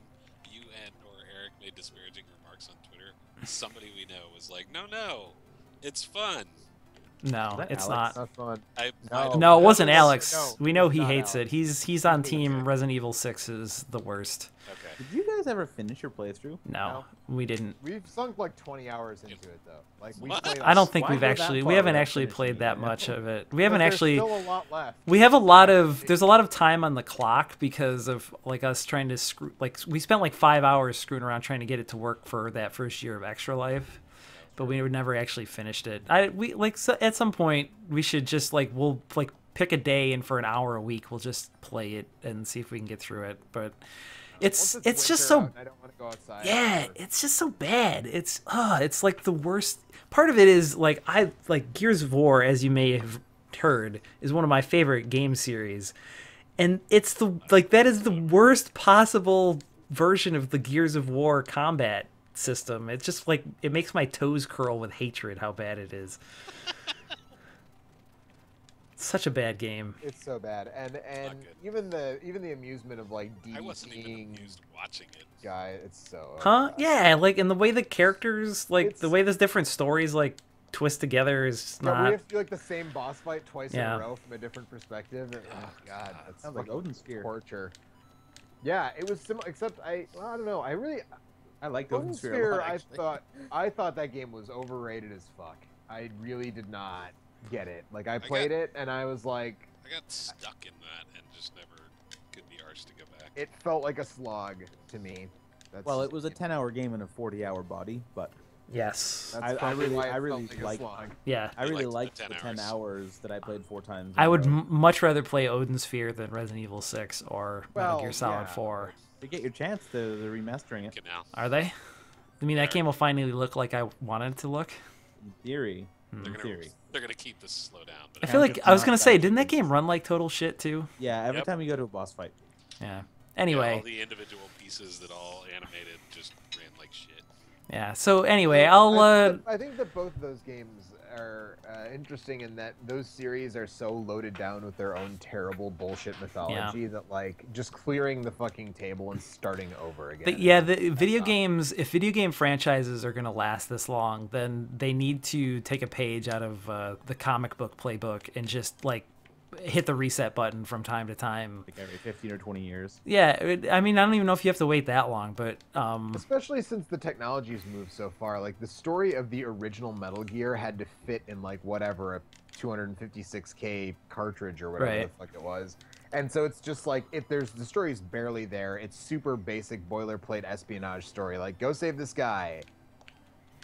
you or Eric made disparaging remarks on Twitter, somebody we know was like, "No, it's fun." No, it's Alex? not. Not fun. No, it wasn't Alex. No, We know he not hates Alex. it. He's on team Resident Evil 6 is the worst. Okay. Did you guys ever finish your playthrough? No, we didn't. We've sunk like 20 hours into it though. Like we What? played. I don't think Why we've go that actually far we haven't without actually finishing played it, that you know? much of it. We haven't actually. There's still a lot left. We have a lot of there's a lot of time on the clock because of like us trying to screw like we spent like 5 hours screwing around trying to get it to work for that first year of Extra Life, but we never actually finished it. At some point we should just we'll pick a day and for an hour a week we'll just play it and see if we can get through it. But It's Once it's just winter so out and I don't want to go outside. yeah, it's just so bad. It's like the worst. Part of it is like I like Gears of War, as you may have heard, is one of my favorite game series, and it's the like that is the worst possible version of the Gears of War combat system. It's just like it makes my toes curl with hatred how bad it is. Such a bad game. It's so bad, and good. even the amusement of like I wasn't even DDing amused watching it. guy, it's so Huh? Yeah, like and the way the characters like the It's- way there's different stories like twist together is Yeah, we not. have to do like the same boss fight twice in Yeah. a row from a different perspective. And, oh god, that's Sounds like fucking Odin Sphere. torture. Yeah, it was similar, except I don't know. I like Odin Odin Sphere a Sphere, lot, actually. I thought that game was overrated as fuck. I really did not get it. Like I got- played it and I was like, I got stuck in that and just never could be arsed to go back. it felt like a slog to me. That's, Well, it was a 10-hour game in a 40-hour body, but Yes. that's I probably really- why it I felt really like a like- slog. Yeah. I really liked liked the the 10 10 hours that I played 4 times. in I a would row. much rather play Odin Sphere than Resident Evil 6 or Metal Well, Gear Solid yeah. 4. To get your chance, they're remastering it. Okay, now Are they? I mean, that game will finally look like I wanted it to look. In theory. they're In gonna theory. they're gonna keep this slow down. But I if feel Yeah, like it's I was not gonna that say, didn't that different. game run like total shit too? Yeah, every Yep. time you go to a boss fight. Yeah. all Anyway, the individual pieces that all animated just ran like shit. yeah. So anyway, I'll I think that both of those games are interesting in that those series are so loaded down with their own terrible bullshit mythology that like just clearing the fucking table and starting over again. yeah, the video games. If video game franchises are gonna last this long, then they need to take a page out of the comic book playbook and just like hit the reset button from time to time. Like every 15 or 20 years. Yeah, I mean, I don't even know if you have to wait that long, but Especially since the technology's moved so far. Like the story of the original Metal Gear had to fit in like whatever a 256K cartridge or whatever Right. the fuck it was. And so it's just like if there's the story's barely there, it's super basic boilerplate espionage story. Like go save this guy.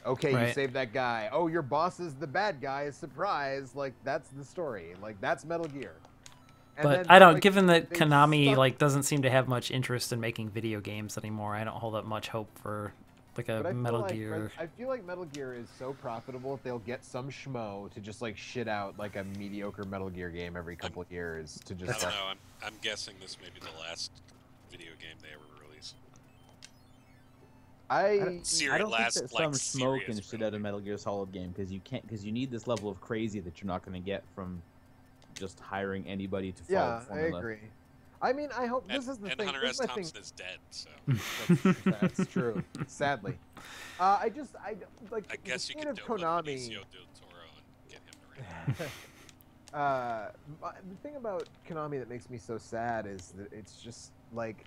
Okay, you Right. saved that guy. Oh, your boss is the bad guy. Surprise! Like that's the story. Like that's Metal Gear. And but then, I don't. like, Given that they Konami stuck- like doesn't seem to have much interest in making video games anymore, I don't hold up much hope for like a But I feel Metal like, Gear. I feel like Metal Gear is so profitable that they'll get some schmo to just like shit out like a mediocre Metal Gear game every couple of years to I just don't like, know. I'm guessing this may be the last video game they ever release. I I don't think last, that like, some smoke and serious shit out of Metal Gear Solid game because you need this level of crazy that you're not going to get from just hiring anybody to follow yeah, the I formula. agree. I mean, I hope And, this is the and thing. Hunter This S. is my thing. Thompson is dead, so That's true. Sadly, I like. I guess the you state could of dope up Konami. Benicio del Toro and get him to rant. The thing about Konami that makes me so sad is that it's just like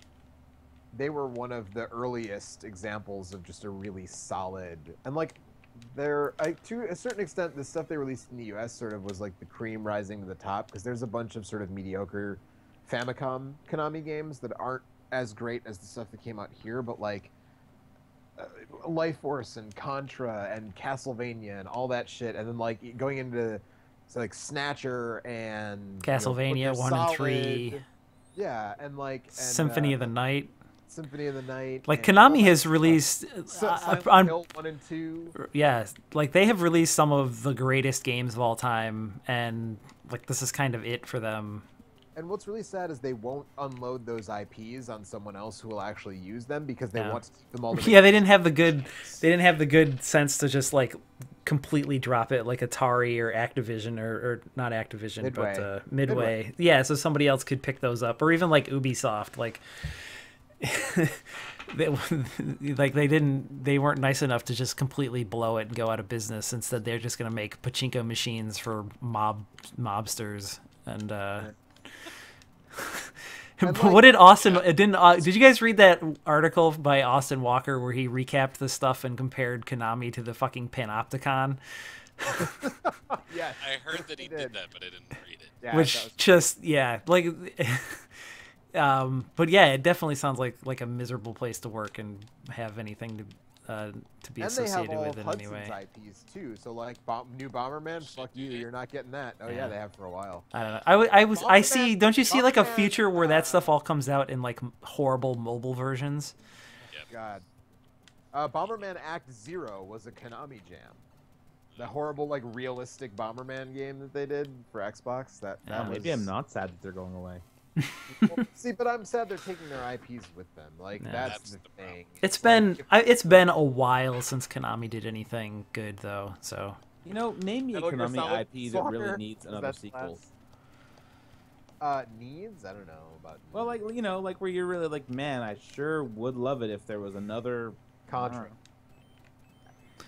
they were one of the earliest examples of just a really solid and like to a certain extent the stuff they released in the US sort of was like the cream rising to the top because there's a bunch of sort of mediocre Famicom Konami games that aren't as great as the stuff that came out here, but like Life Force and Contra and Castlevania and all that shit, and then like going into like Snatcher and Castlevania 1 and 3, yeah, and Symphony of the Night. Symphony of the Night. Like and all Konami that has stuff. released Silent on Hill 1 and 2. yeah, like they have released some of the greatest games of all time, and like this is kind of it for them. And what's really sad is they won't unload those IPs on someone else who will actually use them because they Yeah. want to keep them all. Yeah, they didn't have the good sense to just like completely drop it like Atari or Activision or not Activision Midway. but Midway. Yeah, so somebody else could pick those up, or even like Ubisoft. Like they weren't nice enough to just completely blow it and go out of business. Instead, they're just gonna make pachinko machines for mobsters and. And, What did Austin? It didn't. Did you guys read that article by Austin Walker where he recapped the stuff and compared Konami to the fucking Panopticon? Yeah, I heard that he did. did that, but I didn't read it. yeah, Which that was- just like, but yeah, it definitely sounds like a miserable place to work and have anything to to be And they have associated all with of it anyway. Hudson's IPs too. So like new Bomberman, fuck you, you're not getting that. Oh yeah, Yeah. they have for a while. I don't know. I see. Bomberman- Don't you see like a Bomberman, future where that stuff all comes out in like horrible mobile versions? God. Bomberman Act Zero was a Konami jam. The horrible, like, realistic Bomberman game that they did for Xbox. That Yeah, Maybe I'm not sad that they're going away. Well, see, but I'm sad they're taking their IPs with them. Like, Yeah. that's the the thing. It's like, been if- it's been a while since Konami did anything good though. So You know, name me a Metal Gear Konami Solid IP that really Soccer, needs is another that sequel. needs? I don't know about. Well, like you know, like where you're really like, man, I sure would love it if there was another Contra.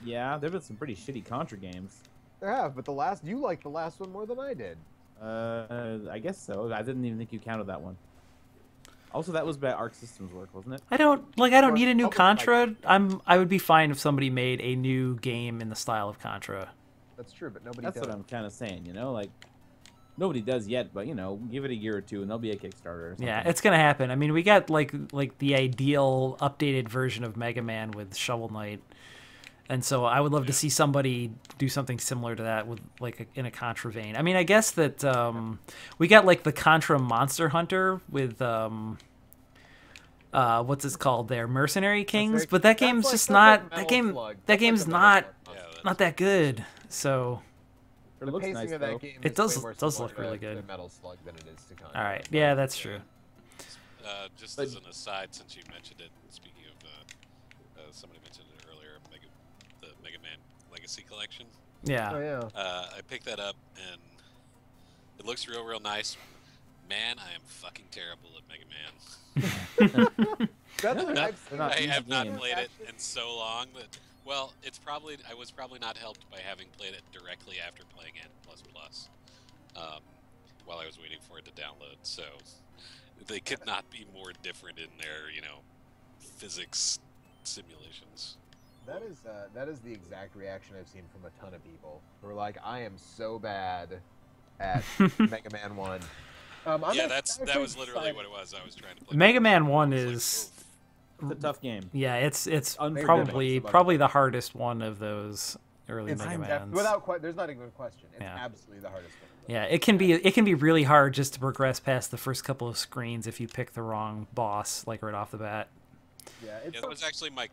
Yeah, there've been some pretty shitty Contra games. There have, but you liked the last one more than I did. I guess so. I didn't even think you counted that one. Also, that was by Arc Systems work, wasn't it? I don't Or need a new Public Contra. I would be fine if somebody made a new game in the style of Contra. That's true, but nobody That's does. what I'm kind of saying. You know, like nobody does yet, but you know, give it a year or two, and there'll be a Kickstarter. Or something. Yeah, it's gonna happen. I mean, we got like the ideal updated version of Mega Man with Shovel Knight, and so I would love to see somebody do something similar to that with like in a Contra vein. I mean, I guess that we got like the Contra Monster Hunter with what's it called there, Mercenary Kings, but that game's just not that game. That game's not that good. So It The looks pacing nice of though. that game It is does- way more does similar look really to good. Metal Slug than it is to Contra. all right, yeah, that's true. Just But- as an aside, since you mentioned it, speaking of, somebody mentioned it earlier, the Mega Man Legacy Collection. Yeah. Oh yeah. I picked that up and it looks real nice. Man, I am fucking terrible at Mega Man. That's what they're I've seen. not I easy have not games. played it in so long that, well, I was probably not helped by having played it directly after playing N++, while I was waiting for it to download. So they could not be more different in their, physics simulations. That is the exact reaction I've seen from a ton of people who are like, I am so bad at Mega Man 1. Yeah, that was literally what it was. I was trying to play Mega Man 1 It's like, is oof. It's a tough game. yeah, it's Unforgivable. probably the hardest one of those early It's Mega Mans. there's not even a question. It's Yeah. absolutely the hardest one. Yeah, it can be really hard just to progress past the first couple of screens if you pick the wrong boss like right off the bat. Yeah, it's Yeah, that was actually my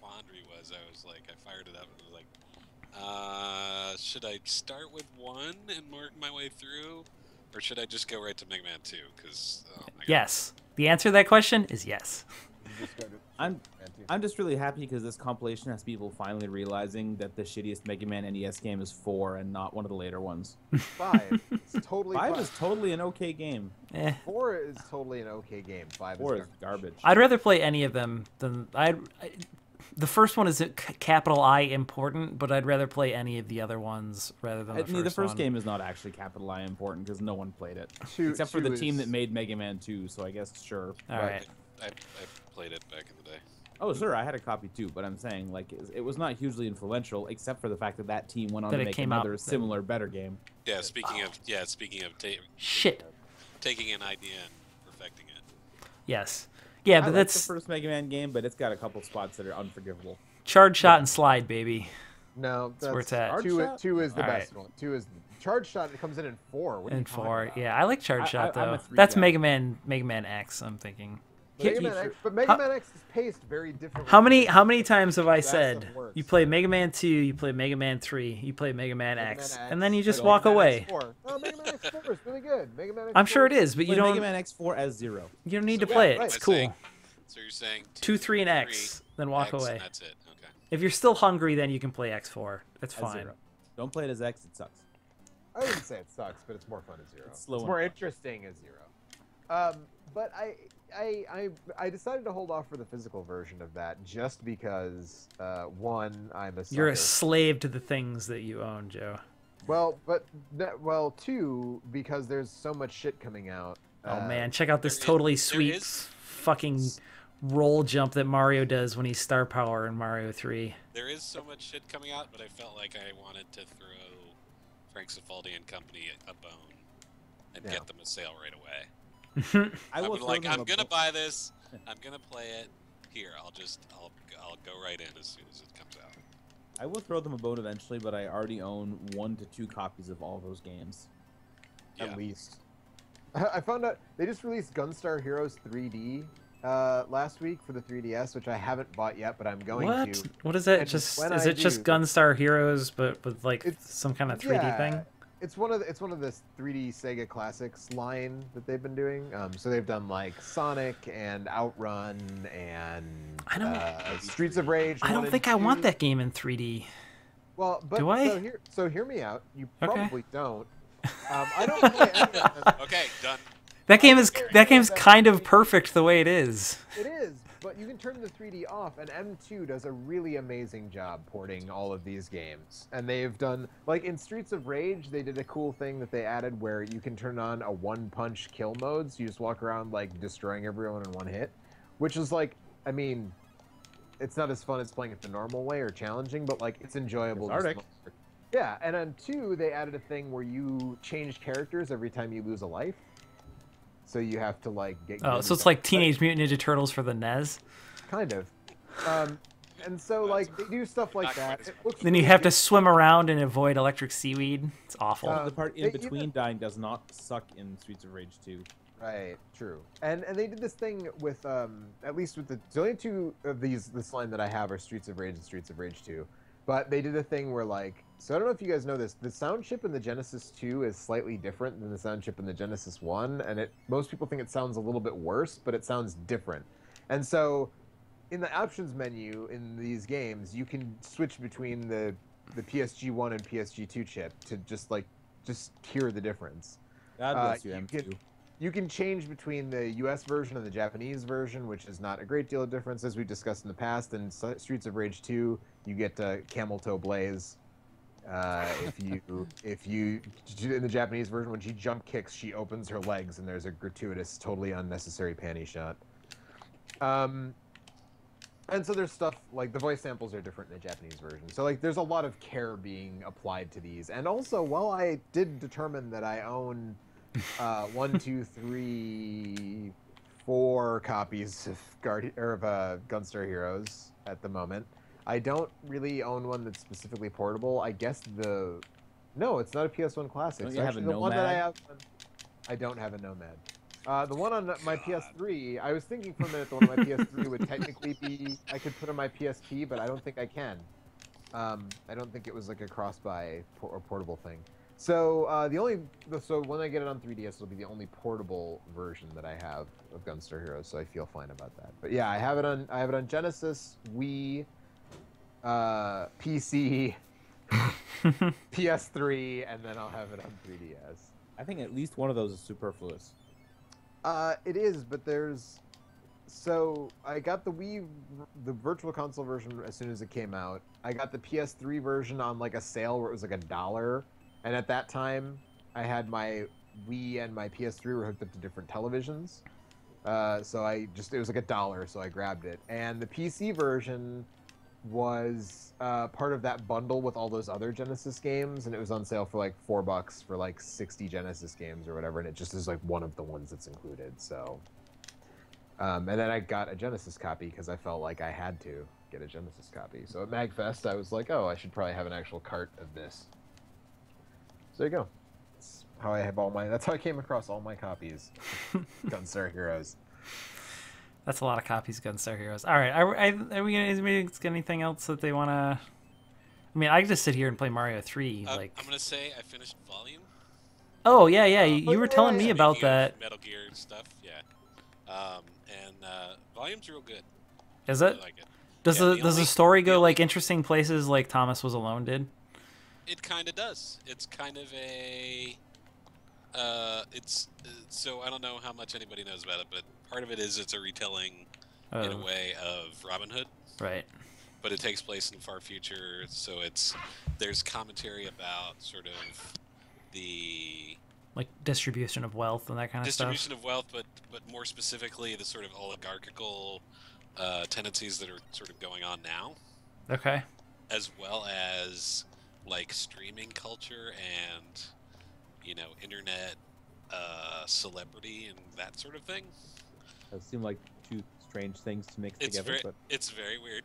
quandary was I was like, I fired it up and was like, should I start with 1 and work my way through? Or should I just go right to Mega Man 2? Because, oh my God. Yes. The answer to that question is yes. you just go to I'm just really happy because this compilation has people finally realizing that the shittiest Mega Man NES game is 4 and not one of the later ones. 5. It's totally 5 fine. is totally an okay game. 4 is totally an okay game. 5 4 is is garbage. I'd rather play any of them than the first one is capital I important, but I'd rather play any of the other ones rather than The first one. game is not actually capital I important because no one played it. Two- Except for two the team is- that made Mega Man 2, so I guess sure. All right. I played it back in the day. Oh, sure, I had a copy too, but I'm saying like it was not hugely influential, except for the fact that that team went on That to it make came out- another similar, better game. Yeah, speaking of Shit. taking an idea and perfecting it. Yes. Yeah, I but like that's the first Mega Man game, but it's got a couple spots that are unforgivable. charge shot and slide, baby. No, That's where it's at. Charge Two, shot? two is the All best one. 2 is Charge Shot. It comes in 4. What are you And talking 4. about? Yeah, I like charge shot I'm a though. 3 That's guy. Mega Man X, I'm thinking. Mega Man X, but Mega How- Man X is paced very differently. How many times have I That said stuff works. you play Mega Man 2, you play Mega Man 3, you play Mega Man Mega X, Man and then you X, just Mega walk Man away. X4. No, Mega Man X4 is really good. Mega Man X4 I'm sure it is, but you Play don't Mega Man X4 as 0. you don't need to Yeah, play it. right. It's Am I cool. saying- So you're saying 2, 3, and 3, X, then walk X, and away. that's it. Okay. If you're still hungry, then you can play X4. That's As fine. 0. Don't play it as X, it sucks. I wouldn't say it sucks, but it's more fun as 0. It's slow and more fun. interesting as 0. But I decided to hold off for the physical version of that just because one, I'm a sucker. You're a slave to the things that you own, Joe. Well, two, because there's so much shit coming out. Oh man, check out this there is- totally there sweet is- fucking roll jump that Mario does when he's Star Power in Mario 3. There is so much shit coming out, but I felt like I wanted to throw Frank Cifaldi and company a bone and Yeah. get them a sale right away. I I'm will throw like, them I'm a gonna bone. buy this. I'm gonna play it. here. I'll go right in as soon as it comes out. I will throw them a bone eventually, but I already own 1 to 2 copies of all those games. Yeah. At least. I found out they just released Gunstar Heroes 3D last week for the 3DS, which I haven't bought yet, but I'm going What? to. What is that? And Just when is I it just do- Gunstar Heroes, but with like It's- some kind of 3D thing? It's one of the 3D Sega Classics line that they've been doing. So they've done like Sonic and Outrun and I don't- Streets of Rage. I 1 don't and think I want 2. that game in 3D. Well, but Do I? So hear me out. You Okay. probably don't. I don't play any of them. Okay, done. That I game's don't care that game's about kind of 3D. perfect the way it is. It is, but you can turn the 3D off, and M2 does a really amazing job porting all of these games. And they've done, like in Streets of Rage, they did a cool thing that they added where you can turn on a one-punch kill mode, so you just walk around like destroying everyone in one hit, which is like, I mean, it's not as fun as playing it the normal way or challenging, but like it's enjoyable. just Cathartic. Yeah, and on 2, they added a thing where you change characters every time you lose a life. So you have to like get. Oh, good so at it's like that. Teenage Mutant Ninja Turtles for the NES. Kind of. And so like they do stuff like Not quite that. as It looks Then you really have to good. swim around and avoid electric seaweed. It's awful. Uh, The part they in even- between dying does not suck in Streets of Rage 2. Right, true. And they did this thing with at least with the only 2 of this line that I have are Streets of Rage and Streets of Rage 2. But they did a thing where like, so I don't know if you guys know this, the sound chip in the Genesis 2 is slightly different than the sound chip in the Genesis 1, and most people think it sounds a little bit worse, but it sounds different. And so in the options menu in these games, you can switch between the PSG 1 and PSG 2 chip to just hear the difference. God bless you, you M2. can- You can change between the US version and the Japanese version, which is not a great deal of difference, as we discussed in the past. In Streets of Rage 2, you get Camel Toe Blaze. If you in the Japanese version, when she jump kicks, she opens her legs, and there's a gratuitous, totally unnecessary panty shot. And so there's stuff like the voice samples are different in the Japanese version. So like there's a lot of care being applied to these. And also, while I did determine that I own 1, 2, 3, 4 copies of Gunstar Heroes at the moment, I don't really own one that's specifically portable. I guess no, it's not a PS1 classic. Don't It's you have a actually the one that I Nomad? have. I don't have a Nomad. The one on my PS3, I was thinking for a minute the one on my PS3 would technically be, I could put on my PSP, but I don't think I can. I don't think it was like a cross-buy or portable thing. So so when I get it on 3DS, it'll be the only portable version that I have of Gunstar Heroes. So I feel fine about that. But yeah, I have it on Genesis, Wii, PC, PS3, and then I'll have it on 3DS. I think at least one of those is superfluous. It is, but there's. So I got the Virtual Console version as soon as it came out. I got the PS3 version on like a sale where it was like $1, and at that time, I had my Wii and my PS3 were hooked up to different televisions. So it was like $1, so I grabbed it. And the PC version was part of that bundle with all those other Genesis games, and it was on sale for like $4 for like 60 Genesis games or whatever, and it just is like one of the ones that's included. So, and then I got a Genesis copy because I felt like I had to get a Genesis copy. So at MagFest, I was like, oh, I should probably have an actual cart of this. So there you go. That's how I have that's how I came across all my copies of Gunstar Heroes. That's a lot of copies of Gunstar Heroes. All right, are we gonna? Is anybody got anything else that they wanna? I mean, I could just sit here and play Mario 3. I'm gonna say I finished Volume. Oh yeah, yeah. You were telling me Speaking about of that. Metal Gear stuff, yeah. Volume's real good. Is I it? really like it. Does Yeah, the the does the only- story the go only- like interesting places like Thomas Was Alone did? It kind of does. It's kind of a. So I don't know how much anybody knows about it, but part of it is it's a retelling in a Oh, way of Robin Hood, right. but it takes place in the far future. So there's commentary about sort of the Like distribution of wealth and that kind of distribution of wealth, but more specifically the sort of oligarchical tendencies that are sort of going on now, stuff. Okay. as well as like streaming culture and internet celebrity and that sort of thing. It seemed like two strange things to mix It's together. very, But it's very weird.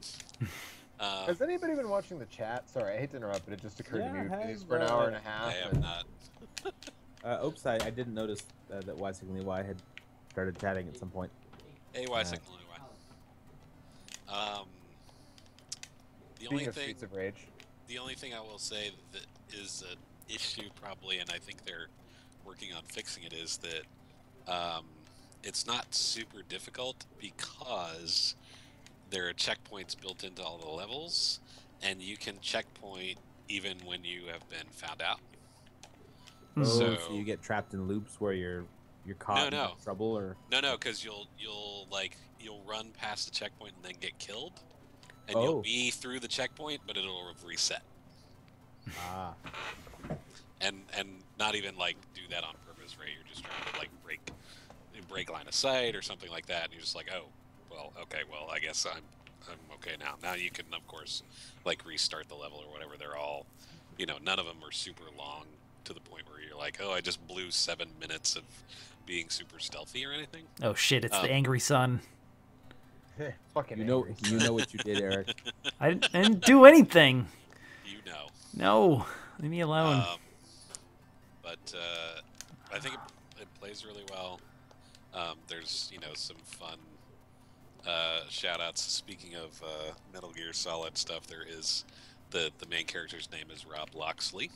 Has anybody been watching the chat? Sorry, I hate to interrupt, but it just occurred to me. Yeah, I We've been have, for an hour and a half. I am and- not. oops, I didn't notice that Y Y had started chatting at some point. AY signal AY. The only Speaking of thing, Streets of Rage, the only thing I will say that is an issue probably, and I think they're working on fixing it, is that it's not super difficult because there are checkpoints built into all the levels, and you can checkpoint even when you have been found out. Oh, So- so you get trapped in loops where you're caught No. in trouble, or No, because you'll run past the checkpoint and then get killed, and Oh. you'll be through the checkpoint, but it'll have reset, ah, and not even like do that on purpose, right? You're just trying to like break line of sight or something like that, and you're just like, oh, well, okay, well, I guess I'm okay now. Now you can, of course, like restart the level or whatever. They're all, none of them are super long to the point where you're like, oh, I just blew 7 minutes of being super stealthy or anything. Oh shit! It's Um, the angry sun. fucking you know angry. what you did, Eric. I didn't do anything. You know. No, leave me alone. But I think it plays really well. There's some fun shout outs. Speaking of Metal Gear Solid stuff, there is the main character's name is Rob Loxley.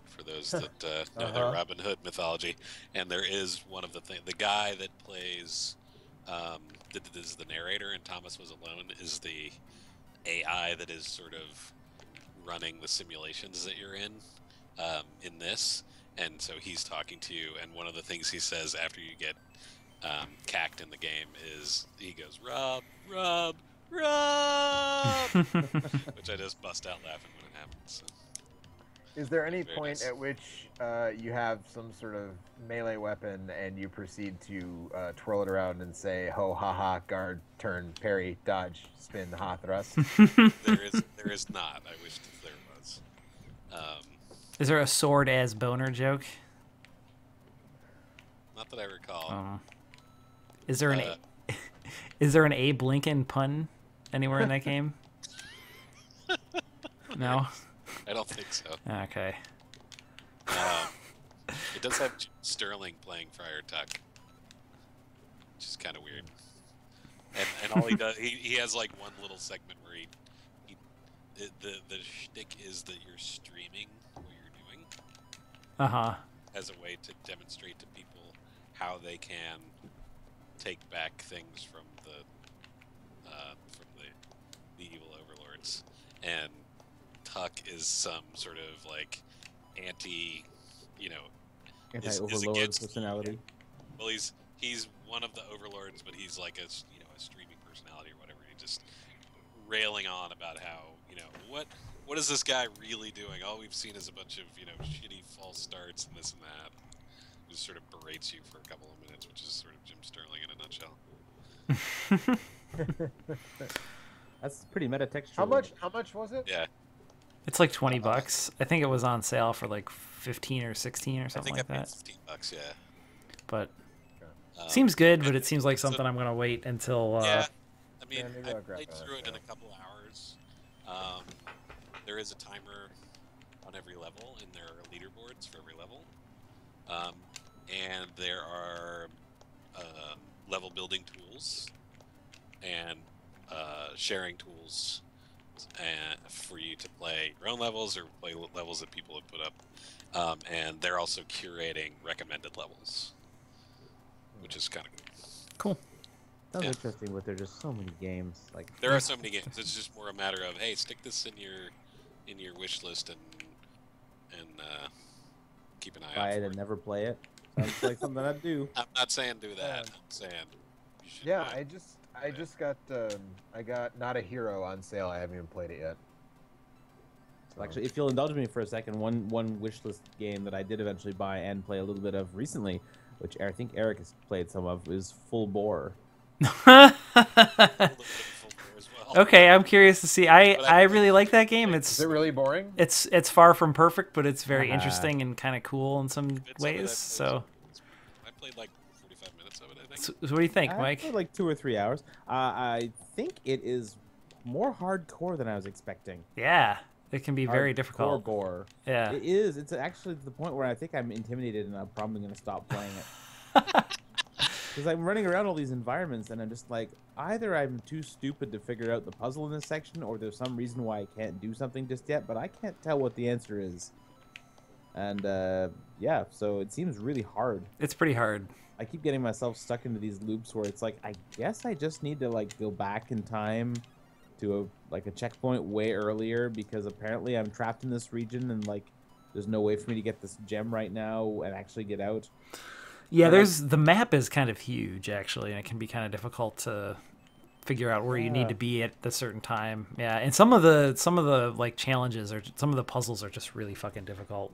For those that know their Robin Hood mythology, and there is one of the guy that plays that is the narrator in Thomas Was Alone is the AI that is sort of running the simulations that you're in this, and so he's talking to you, and one of the things he says after you get cacked in the game is he goes, Rob, which I just bust out laughing when it happens. So. Is there any Very point nice. at which you have some sort of melee weapon and you proceed to twirl it around and say, ho, ha, ha, guard, turn, parry, dodge, spin, ha, thrust? There is not. I wish that there was. Is there a sword as boner joke? Not that I recall. Is there an is there an Abe Lincoln pun anywhere in that game? No. I don't think so. Okay. It does have Jim Sterling playing Friar Tuck, which is kind of weird. And all he does, he has like one little segment where the shtick is that you're streaming what you're doing as a way to demonstrate to people how they can take back things from the evil overlords. And Tuck is some sort of like anti, Anti-overlord against- personality. well, he's one of the overlords, but he's like a streaming personality or whatever. He's just railing on about how what is this guy really doing? All we've seen is a bunch of shitty false starts and this and that. Just sort of berates you for a couple of minutes, which is sort of Jim Sterling in a nutshell. That's pretty meta-textual. How much was it? Yeah, It's like $20. I think it was on sale for like 15 or 16 or I something think like I paid that. $15. Yeah. But Um, seems good, but and it seems like so- something I'm gonna wait until. Yeah, I mean, Yeah, maybe I I'll grab played that, through it in yeah. a couple hours. There is a timer on every level, and there are leaderboards for every level. And there are level building tools and sharing tools for you to play your own levels or play levels that people have put up. And they're also curating recommended levels, which is kind of cool. Cool. Sounds yeah. interesting, but there's just so many games. Like There are so many games. It's just more a matter of, hey, stick this in your wish list and keep an eye buy out it for and it. never play it. Sounds like something I'd do. I'm not saying do that. Yeah. I'm saying you should. Yeah, buy it. I just got I got Not a Hero on sale. I haven't even played it yet. So, Actually, if you'll indulge me for a second, one wish list game that I did eventually buy and play a little bit of recently, which I think Eric has played some of, is Full Bore. A little bit of full bore as well. Okay, I'm curious to see. But I I- really like that game. is it really boring? It's far from perfect, but it's very Uh-huh. interesting and kind of cool in some It's something ways. that- So I played like 45 minutes hours of it. I think. So what do you think, I Mike? played like 2 or 3 hours. I think it is more hardcore than I was expecting. Yeah, it can be very Hardcore difficult. gore. Yeah. It is. It's actually to the point where I think I'm intimidated and I'm probably going to stop playing it. Because I'm running around all these environments and I'm just like, either I'm too stupid to figure out the puzzle in this section or there's some reason why I can't do something just yet, but I can't tell what the answer is. And yeah, so it seems really hard. It's pretty hard. I keep getting myself stuck into these loops where it's like, I guess I just need to like go back in time to a checkpoint way earlier because apparently I'm trapped in this region and like there's no way for me to get this gem right now and actually get out. Yeah, the map is kind of huge actually, and it can be kind of difficult to figure out where you need to be at a certain time. Yeah, and some of the like challenges or some of the puzzles are just really fucking difficult.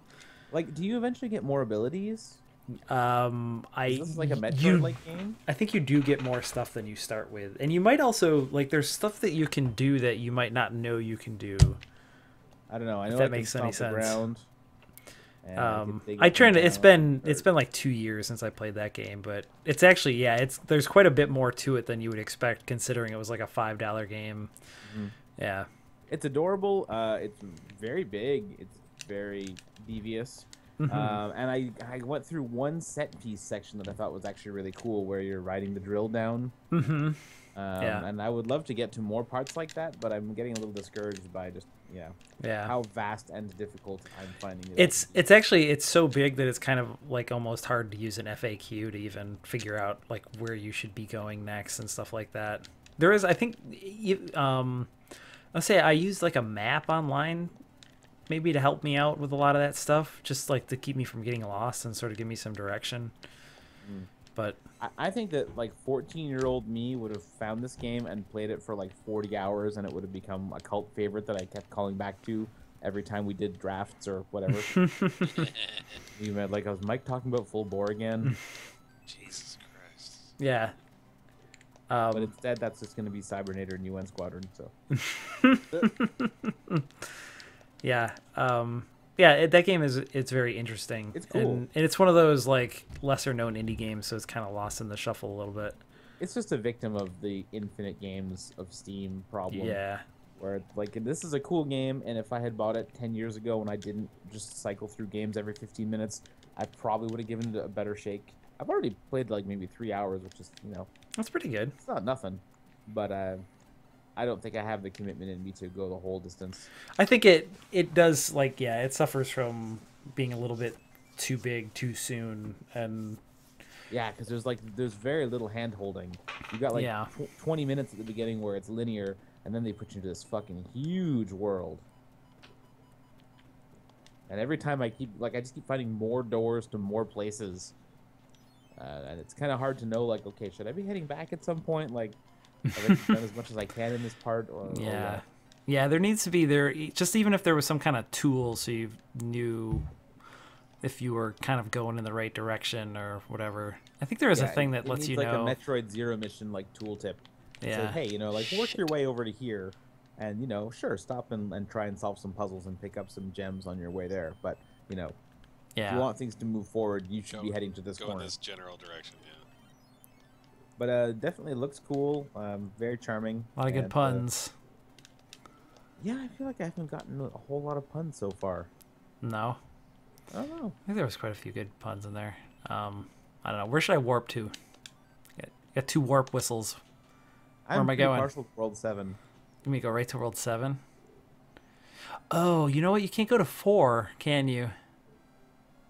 Like, do you eventually get more abilities? Is this like a Metroid-like game? I think you do get more stuff than you start with, and you might also like there's stuff that you can do that you might not know you can do. I don't know. I know If that I can makes any stomp the sense. ground, and I turned can it's been like 2 years since I played that game, but it's actually there's quite a bit more to it than you would expect considering it was like a $5 game. Mhm. Yeah. It's adorable. It's very big. It's very devious. Mhm. And I went through one set piece section that I thought was actually really cool, where you're riding the drill down. Mhm. Yeah. And I would love to get to more parts like that, but I'm getting a little discouraged by just Yeah. how vast and difficult I'm finding it. It's actually it's so big that it's kind of like almost hard to use an FAQ to even figure out like where you should be going next and stuff like that. There is, I think, let's say I used like a map online maybe to help me out with a lot of that stuff, just like to keep me from getting lost and sort of give me some direction. But I think that like 14-year-old me would have found this game and played it for like 40 hours, and it would have become a cult favorite that I kept calling back to every time we did drafts or whatever. You meant like, was Mike talking about full bore again? Jesus Christ. yeah. But instead, that's just going to be Cybernator and UN Squadron. So Yeah. Yeah, that game it's very interesting. It's cool. And it's one of those like lesser known indie games, so it's kind of lost in the shuffle a little bit. it's just a victim of the infinite games of Steam problem. Yeah. Where like this is a cool game, and if I had bought it 10 years ago when I didn't just cycle through games every 15 minutes, I probably would have given it a better shake. I've already played like maybe 3 hours, which is, That's pretty good. it's not nothing, but I don't think I have the commitment in me to go the whole distance. I think it does like it suffers from being a little bit too big too soon, and Yeah, because there's very little hand holding. You got like Yeah. 20 minutes at the beginning where it's linear, and then they put you into this fucking huge world. And every time I just keep finding more doors to more places, and it's kind of hard to know. Like, okay, should I be heading back at some point? Like, have I done as much as I can in this part? Or yeah. Yeah, there needs to be just even if there was some kind of tool so you knew if you were kind of going in the right direction or whatever. I think there is a thing that it lets needs you like know. a Metroid Zero mission like tooltip. Say, Yeah. hey, like work your way over to here, and sure, stop and try and solve some puzzles and pick up some gems on your way there. But if you Yeah. want things to move forward, you should be heading to this Go in corner. this general direction, yeah. But definitely looks cool. Very charming. A lot of good and, puns. Yeah, I feel like I haven't gotten a whole lot of puns so far. No. I don't know. I think there was quite a few good puns in there. I don't know. Where should I warp to? Got 2 warp whistles. Where am I pretty going? partial to World 7. Let me go right to World 7. Oh, you know what? You can't go to 4, can you?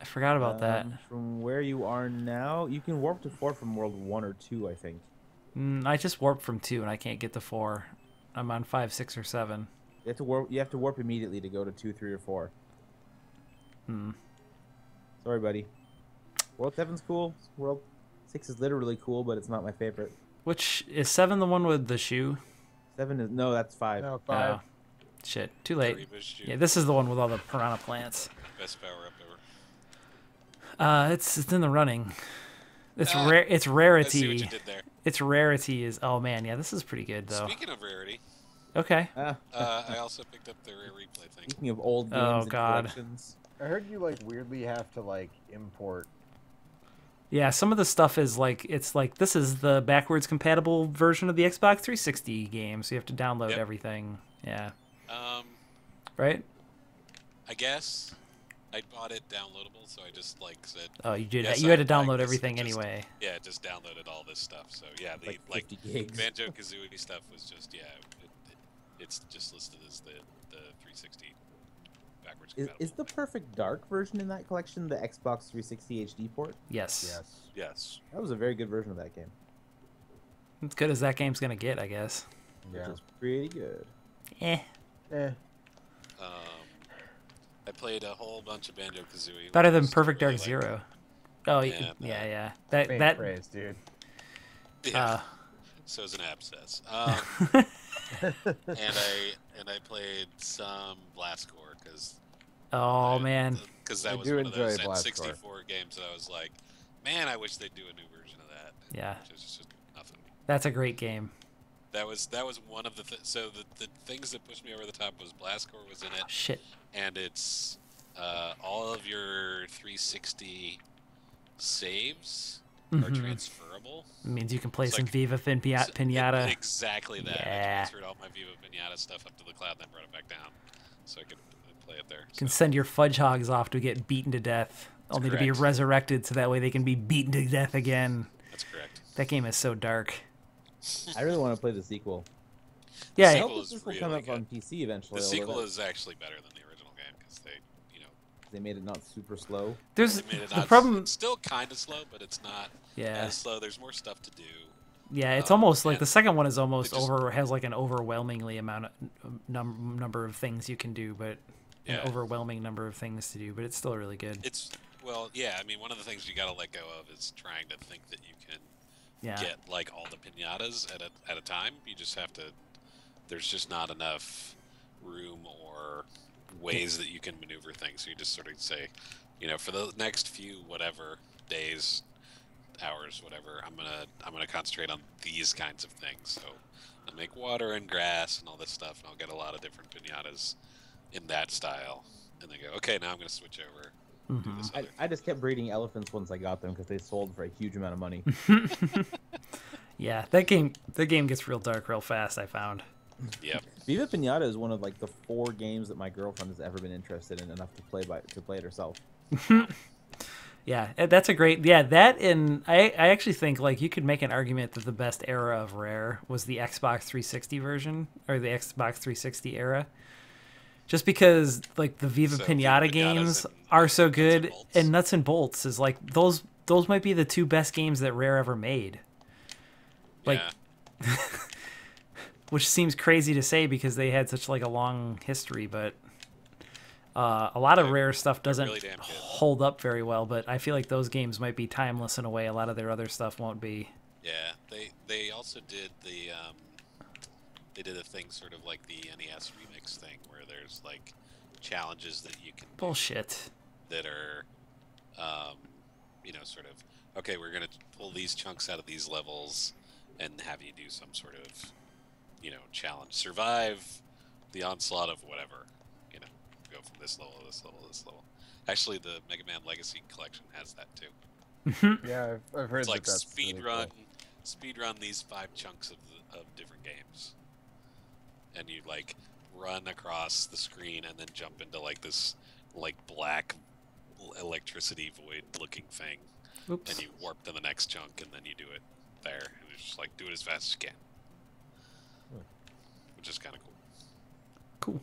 I forgot about that. From where you are now, you can warp to 4 from World 1 or 2, I think. I just warped from 2 and I can't get to 4. I'm on 5, 6, or 7. You have to warp immediately to go to 2, 3, or 4. Sorry, buddy. World 7's cool. World 6 is literally cool, but it's not my favorite. Which is 7 the one with the shoe? 7 is no, that's 5. No, 5. Oh, shit, too late. Kariba's shoe, Yeah, this is the one with all the piranha plants. best power up ever. It's in the running. It's Ah, rare. It's I see what rarity. you did there. Its rarity is. Oh man, yeah, this is pretty good though. Speaking of rarity, Okay. I also picked up the rare replay thing. Speaking of old games Oh, and God. collections, I heard you weirdly have to import Yeah, some of the stuff is like it's like this is the backwards compatible version of the Xbox 360 game, so you have to download Yep. everything. Yeah, Um, right? I guess I bought it downloadable, so I just like said, Oh, you did. Yes, You had I to like download this, everything just- anyway. yeah, just downloaded all this stuff. So yeah, the Like 50 gigs. Banjo Kazooie stuff was just it's just listed as the 360 backwards Is compatible. the Perfect Dark version in that collection the Xbox 360 HD port? Yes. Yes. Yes. That was a very good version of that game. As good as that game's gonna get, I guess. Yeah. Which is pretty good. Eh. Eh. I played a whole bunch of Banjo Kazooie. Better than Perfect Dark Zero. Oh, Yeah, yeah. Faint That. praise, dude. Yeah. So is an abscess. And I played some Blast Corps because Oh man. that I was do one of those enjoy Blast Corps. N64 games that I was like, man, I wish they'd do a new version of that. Yeah, Which is just nothing. that's a great game. That was one of the so the things that pushed me over the top was Blast Corps was in it, Oh, shit. and it's all of your 360 saves are Mhm. transferable. It means you can play It's some like- Viva Pinata. Exactly that. I Yeah. transferred all my Viva Pinata stuff up to the cloud, and then brought it back down, so I could play it there. You can So, send your fudge hogs off to get beaten to death, only to be correct. resurrected so that way they can be beaten to death again. that's correct. That game is so dark. I really want to play the sequel. Yeah, I sequel hope is this will really come up good. on PC eventually. The although sequel that- is actually better than the original game because they made it not super slow. there's they made it the not. problem. It's still kind of slow, but it's not Yeah, as slow. There's more stuff to do. yeah. It's almost like yeah. the second one is almost They just- has like an overwhelmingly amount of number of things you can do, but Yeah. an overwhelming number of things to do. But it's still really good. It's yeah. I mean, one of the things you got to let go of is trying to think that you can Yeah, get like all the pinatas at a time. You just have to. There's just not enough room or ways that you can maneuver things. So you just sort of say, for the next few whatever days, hours, whatever, I'm gonna concentrate on these kinds of things. So I'll make water and grass and all this stuff, and I'll get a lot of different pinatas in that style. And then go, okay, now I'm gonna switch over. Do this other I just kept breeding elephants once I got them because they sold for a huge amount of money. yeah. That game gets real dark real fast. I found. Yep. Viva Pinata is one of like the 4 games that my girlfriend has ever been interested in enough to play it herself. Yeah, that's a great. Yeah, that and I actually think like you could make an argument that the best era of Rare was the Xbox 360 version or the Xbox 360 era, just because like the Viva So, Pinata Viva Pinatas games and are so Nuts and good, Bolts. and Nuts and Bolts is like those might be the 2 best games that Rare ever made. Like, Yeah. which seems crazy to say because they had such like a long history, but a lot of They're- Rare stuff doesn't really damn good. hold up very well. But I feel like those games might be timeless in a way a lot of their other stuff won't be. Yeah, they also did they did a thing sort of like the NES remix thing where there's like challenges that you can do Bullshit. that are sort of okay, we're gonna pull these chunks out of these levels and have you do some sort of challenge, survive the onslaught of whatever, go from this level to this level to this level. Actually, the Mega Man Legacy collection has that too. Yeah, I've heard It's like that's speed really run, cool. speed run these 5 chunks of different games, and you like run across the screen and then jump into like this like black electricity void looking thing, Oops. and you warp to the next chunk, and then you do it there, and it's just like do it as fast as you can, which is kind of cool. Cool.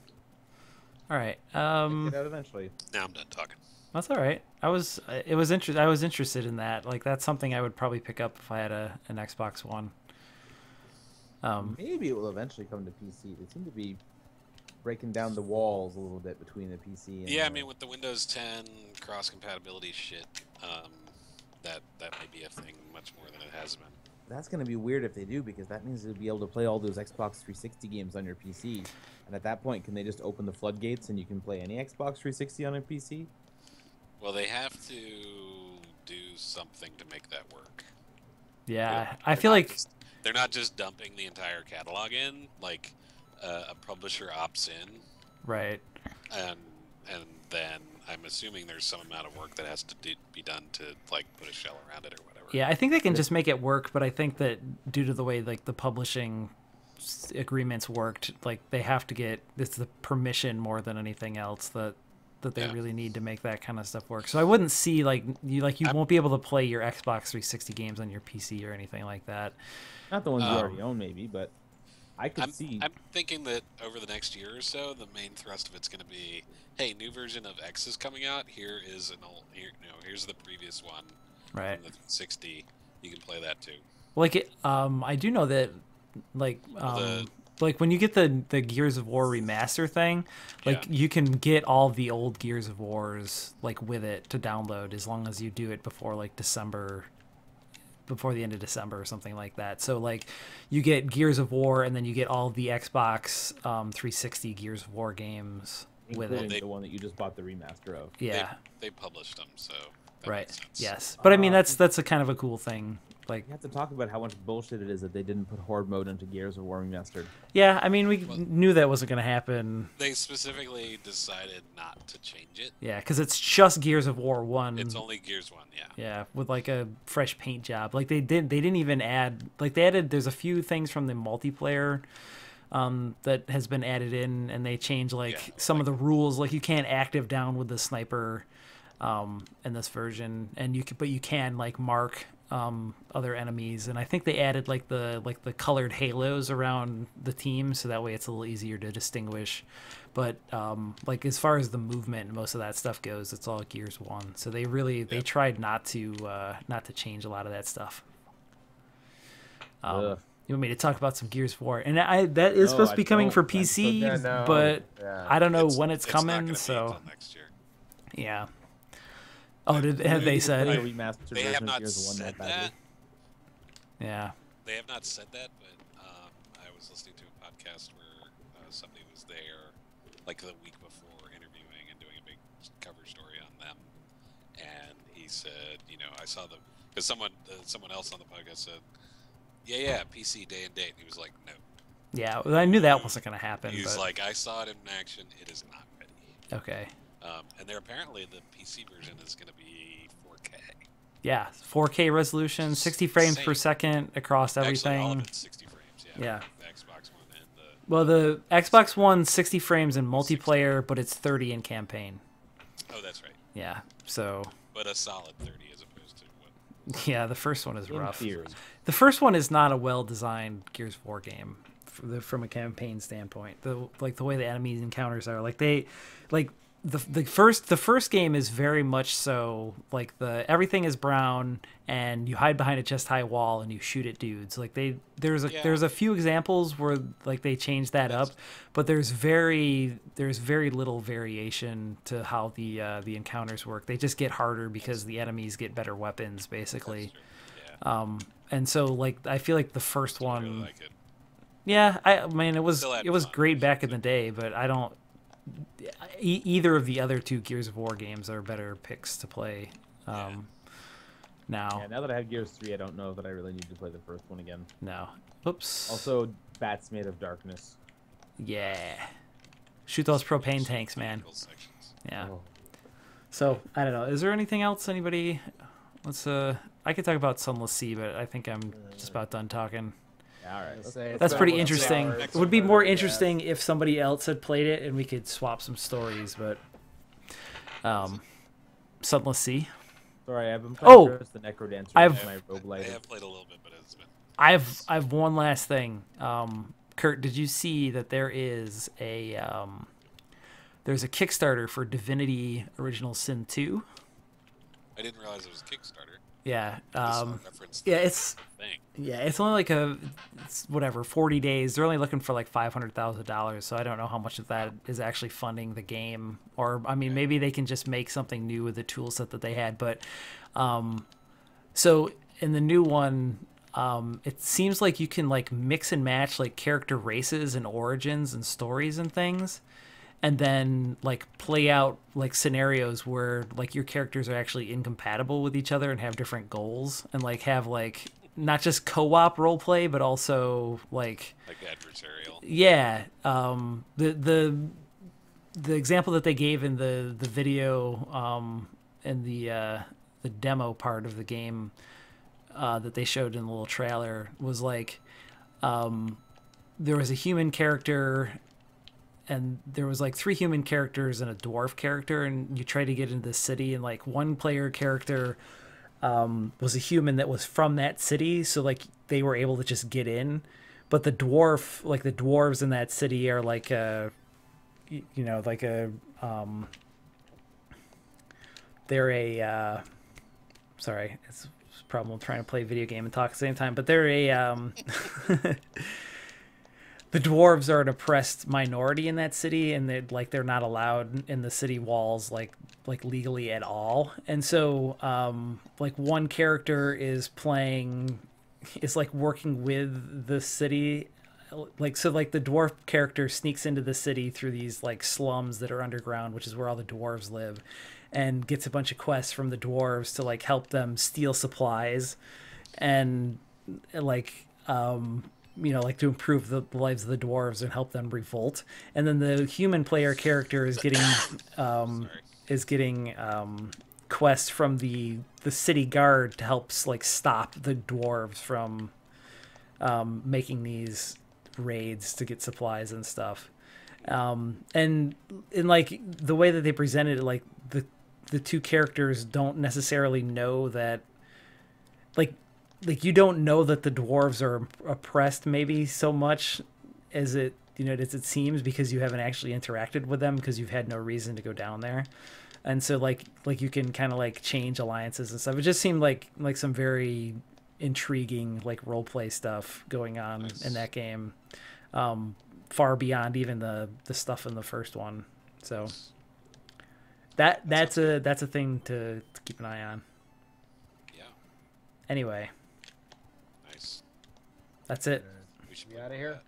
All right. Get out eventually. Now I'm done talking. That's all right. I was interested in that. Like that's something I would probably pick up if I had an Xbox One. Maybe it will eventually come to PC. They seem to be breaking down the walls a little bit between the PC and Yeah, I mean with the Windows 10 cross compatibility shit, that may be a thing much more than it has been. that's going to be weird if they do, because that means you'll be able to play all those Xbox 360 games on your PC. And at that point, can they just open the floodgates and you can play any Xbox 360 on a PC? Well, they have to do something to make that work. Yeah, I They're feel not like just- they're not just dumping the entire catalog in. Like a publisher opts in, right. and then I'm assuming there's some amount of work that has to be done to like put a shell around it or whatever. Yeah, I think they can just make it work, but I think that due to the way like the publishing agreements worked, like they have to get it's the permission more than anything else that they really need to make that kind of stuff work. So I wouldn't see like you won't be able to play your Xbox 360 games on your PC or anything like that. Not the ones you already own, maybe, but I could see. I'm thinking that over the next year or so, the main thrust of it's going to be, hey, new version of X is coming out. Here is here's the previous one, Right. from the 360. You can play that too. Like I do know that like like when you get the Gears of War remaster thing, like you can get all the old Gears of Wars like with it to download as long as you do it before like December, before the end of December or something like that. So like you get Gears of War and then you get all the Xbox 360 Gears of War games with it. Including the one that you just bought the remaster of. Yeah. They published them, so that Right. makes sense. Yes. But I mean that's a kind of a cool thing. Like, You have to talk about how much bullshit it is that they didn't put Horde mode into Gears of War Remastered. yeah, I mean we knew that wasn't going to happen. They specifically decided not to change it. Yeah, cuz it's just Gears of War 1. It's only Gears 1, yeah. Yeah, with like a fresh paint job. Like they didn't even add like they added there's a few things from the multiplayer that has been added in, and they changed like some of the rules. Like you can't active down with the sniper in this version, and you can like mark other enemies, and I think they added like the colored halos around the team, so that way it's a little easier to distinguish. But like as far as the movement and most of that stuff goes, it's all Gears 1. So they tried not to change a lot of that stuff. You want me to talk about some Gears 4? And that is supposed to be coming for PC, but I don't know when it's not coming. gonna be So until next year. yeah. Oh, have they said? The remastered They have version of not Gears of War said that badly. that. Yeah. They have not said that, but I was listening to a podcast where somebody was there, like the week before, interviewing and doing a big cover story on them, and he said, I saw them because someone else on the podcast said, yeah, PC day and date. He was like, no. Yeah, well, I knew that wasn't going to happen. He's but... like, I saw it in action. It is not ready. Okay. And they're apparently the PC version is going to be 4K. Yeah, 4K resolution, 60 frames per Insane. second across everything. Actually, all of it's 60 frames. Yeah. The Xbox One and the. Well, the Xbox One 60 frames in multiplayer, but it's 30 in campaign. Oh, that's right. Yeah. So. But a solid 30 as opposed to what? Yeah, the first one is In rough. theory. The first one is not a well-designed Gears 4 game from a campaign standpoint. The way the enemies encounters are the first game is very much so like everything is brown and you hide behind a chest high wall and you shoot at dudes. Like there's a few examples where like they changed that up, but there's very little variation to how the encounters work. They just get harder because the enemies get better weapons basically. Yeah. And so like I feel like the first I one really like it. yeah, I mean it was Still had fun. great back in the day, but I don't either of the other two Gears of War games are better picks to play now. Yeah, now that I have Gears 3, I don't know that I really need to play the first one again. No. Oops. Also, Bats Made of Darkness. Yeah. Shoot those propane tanks, man. Cool sections. Yeah. Oh. So, I don't know. Is there anything else anybody I could talk about Sunless Sea, but I think I'm just about done talking. Yeah, all right. That's pretty interesting. It would be more Yeah. interesting if somebody else had played it and we could swap some stories, but Sunless Sea. Sorry, I've been playing Oh! Curse the Necrodancer I've- with my I roguelite. have played a little bit, but it's been. I've one last thing. Kurt, did you see that there is there's a Kickstarter for Divinity Original Sin 2? I didn't realize it was a Kickstarter. Yeah. I saw a reference to Yeah, the it's thing. it's only like it's whatever 40 days. They're only looking for like $500,000, so I don't know how much of that is actually funding the game, or I mean maybe they can just make something new with the tool set that they had. But so in the new one, it seems like you can like mix and match like character races and origins and stories and things, and then like play out like scenarios where like your characters are actually incompatible with each other and have different goals, and like have like not just co-op role play but also like Like adversarial. yeah the example that they gave in the video in the demo part of the game that they showed in the little trailer was like there was a human character and there was like 3 human characters and a dwarf character, and you try to get into the city, and like one player character was a human that was from that city, so like they were able to just get in, but the dwarves in that city are like a they're a sorry, it's a problem trying to play video game and talk at the same time, but they're a the dwarves are an oppressed minority in that city, and they're not allowed in the city walls like legally at all. And so like one character is like working with the city, like so like the dwarf character sneaks into the city through these like slums that are underground, which is where all the dwarves live, and gets a bunch of quests from the dwarves to like help them steal supplies and like like to improve the lives of the dwarves and help them revolt. And then the human player character is getting quests from the city guard to help like stop the dwarves from making these raids to get supplies and stuff. And in like the way that they presented it, like the 2 characters don't necessarily know that like you don't know that the dwarves are oppressed maybe so much as it seems, because you haven't actually interacted with them, because you've had no reason to go down there. And so like you can kind of like change alliances and stuff. It just seemed like some very intriguing like role play stuff going on in that game, far beyond even the stuff in the first one. So that's a thing to keep an eye on. Yeah. Anyway. Nice. That's it. We should We out of here?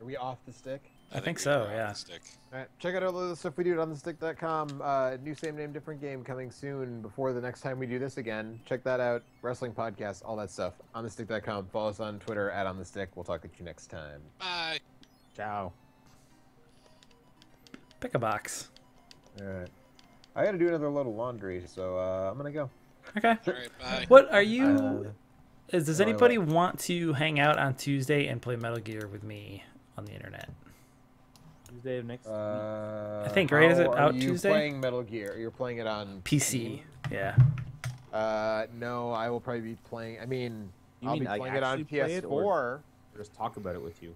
Are we off the stick? I think we so, are off yeah. the stick. All right, check out all the stuff we do at onthestick.com. New same name, different game coming soon before the next time we do this again. Check that out. Wrestling podcast, all that stuff. Onthestick.com. Follow us on Twitter at onthestick. We'll talk to you next time. Bye. Ciao. Pick a box. All right. I got to do another load of laundry, so I'm gonna go. Okay. All right, bye. What are you? Does no, I anybody want to hang out on Tuesday and play Metal Gear with me on the internet? Tuesday of next week. I think, right? Is it are out you Tuesday? Playing Metal Gear. You're playing it on PC. Steam? Yeah. No, I will probably be playing. I mean, You I'll mean be like playing it on actually play it, PS4. or just talk about it with you?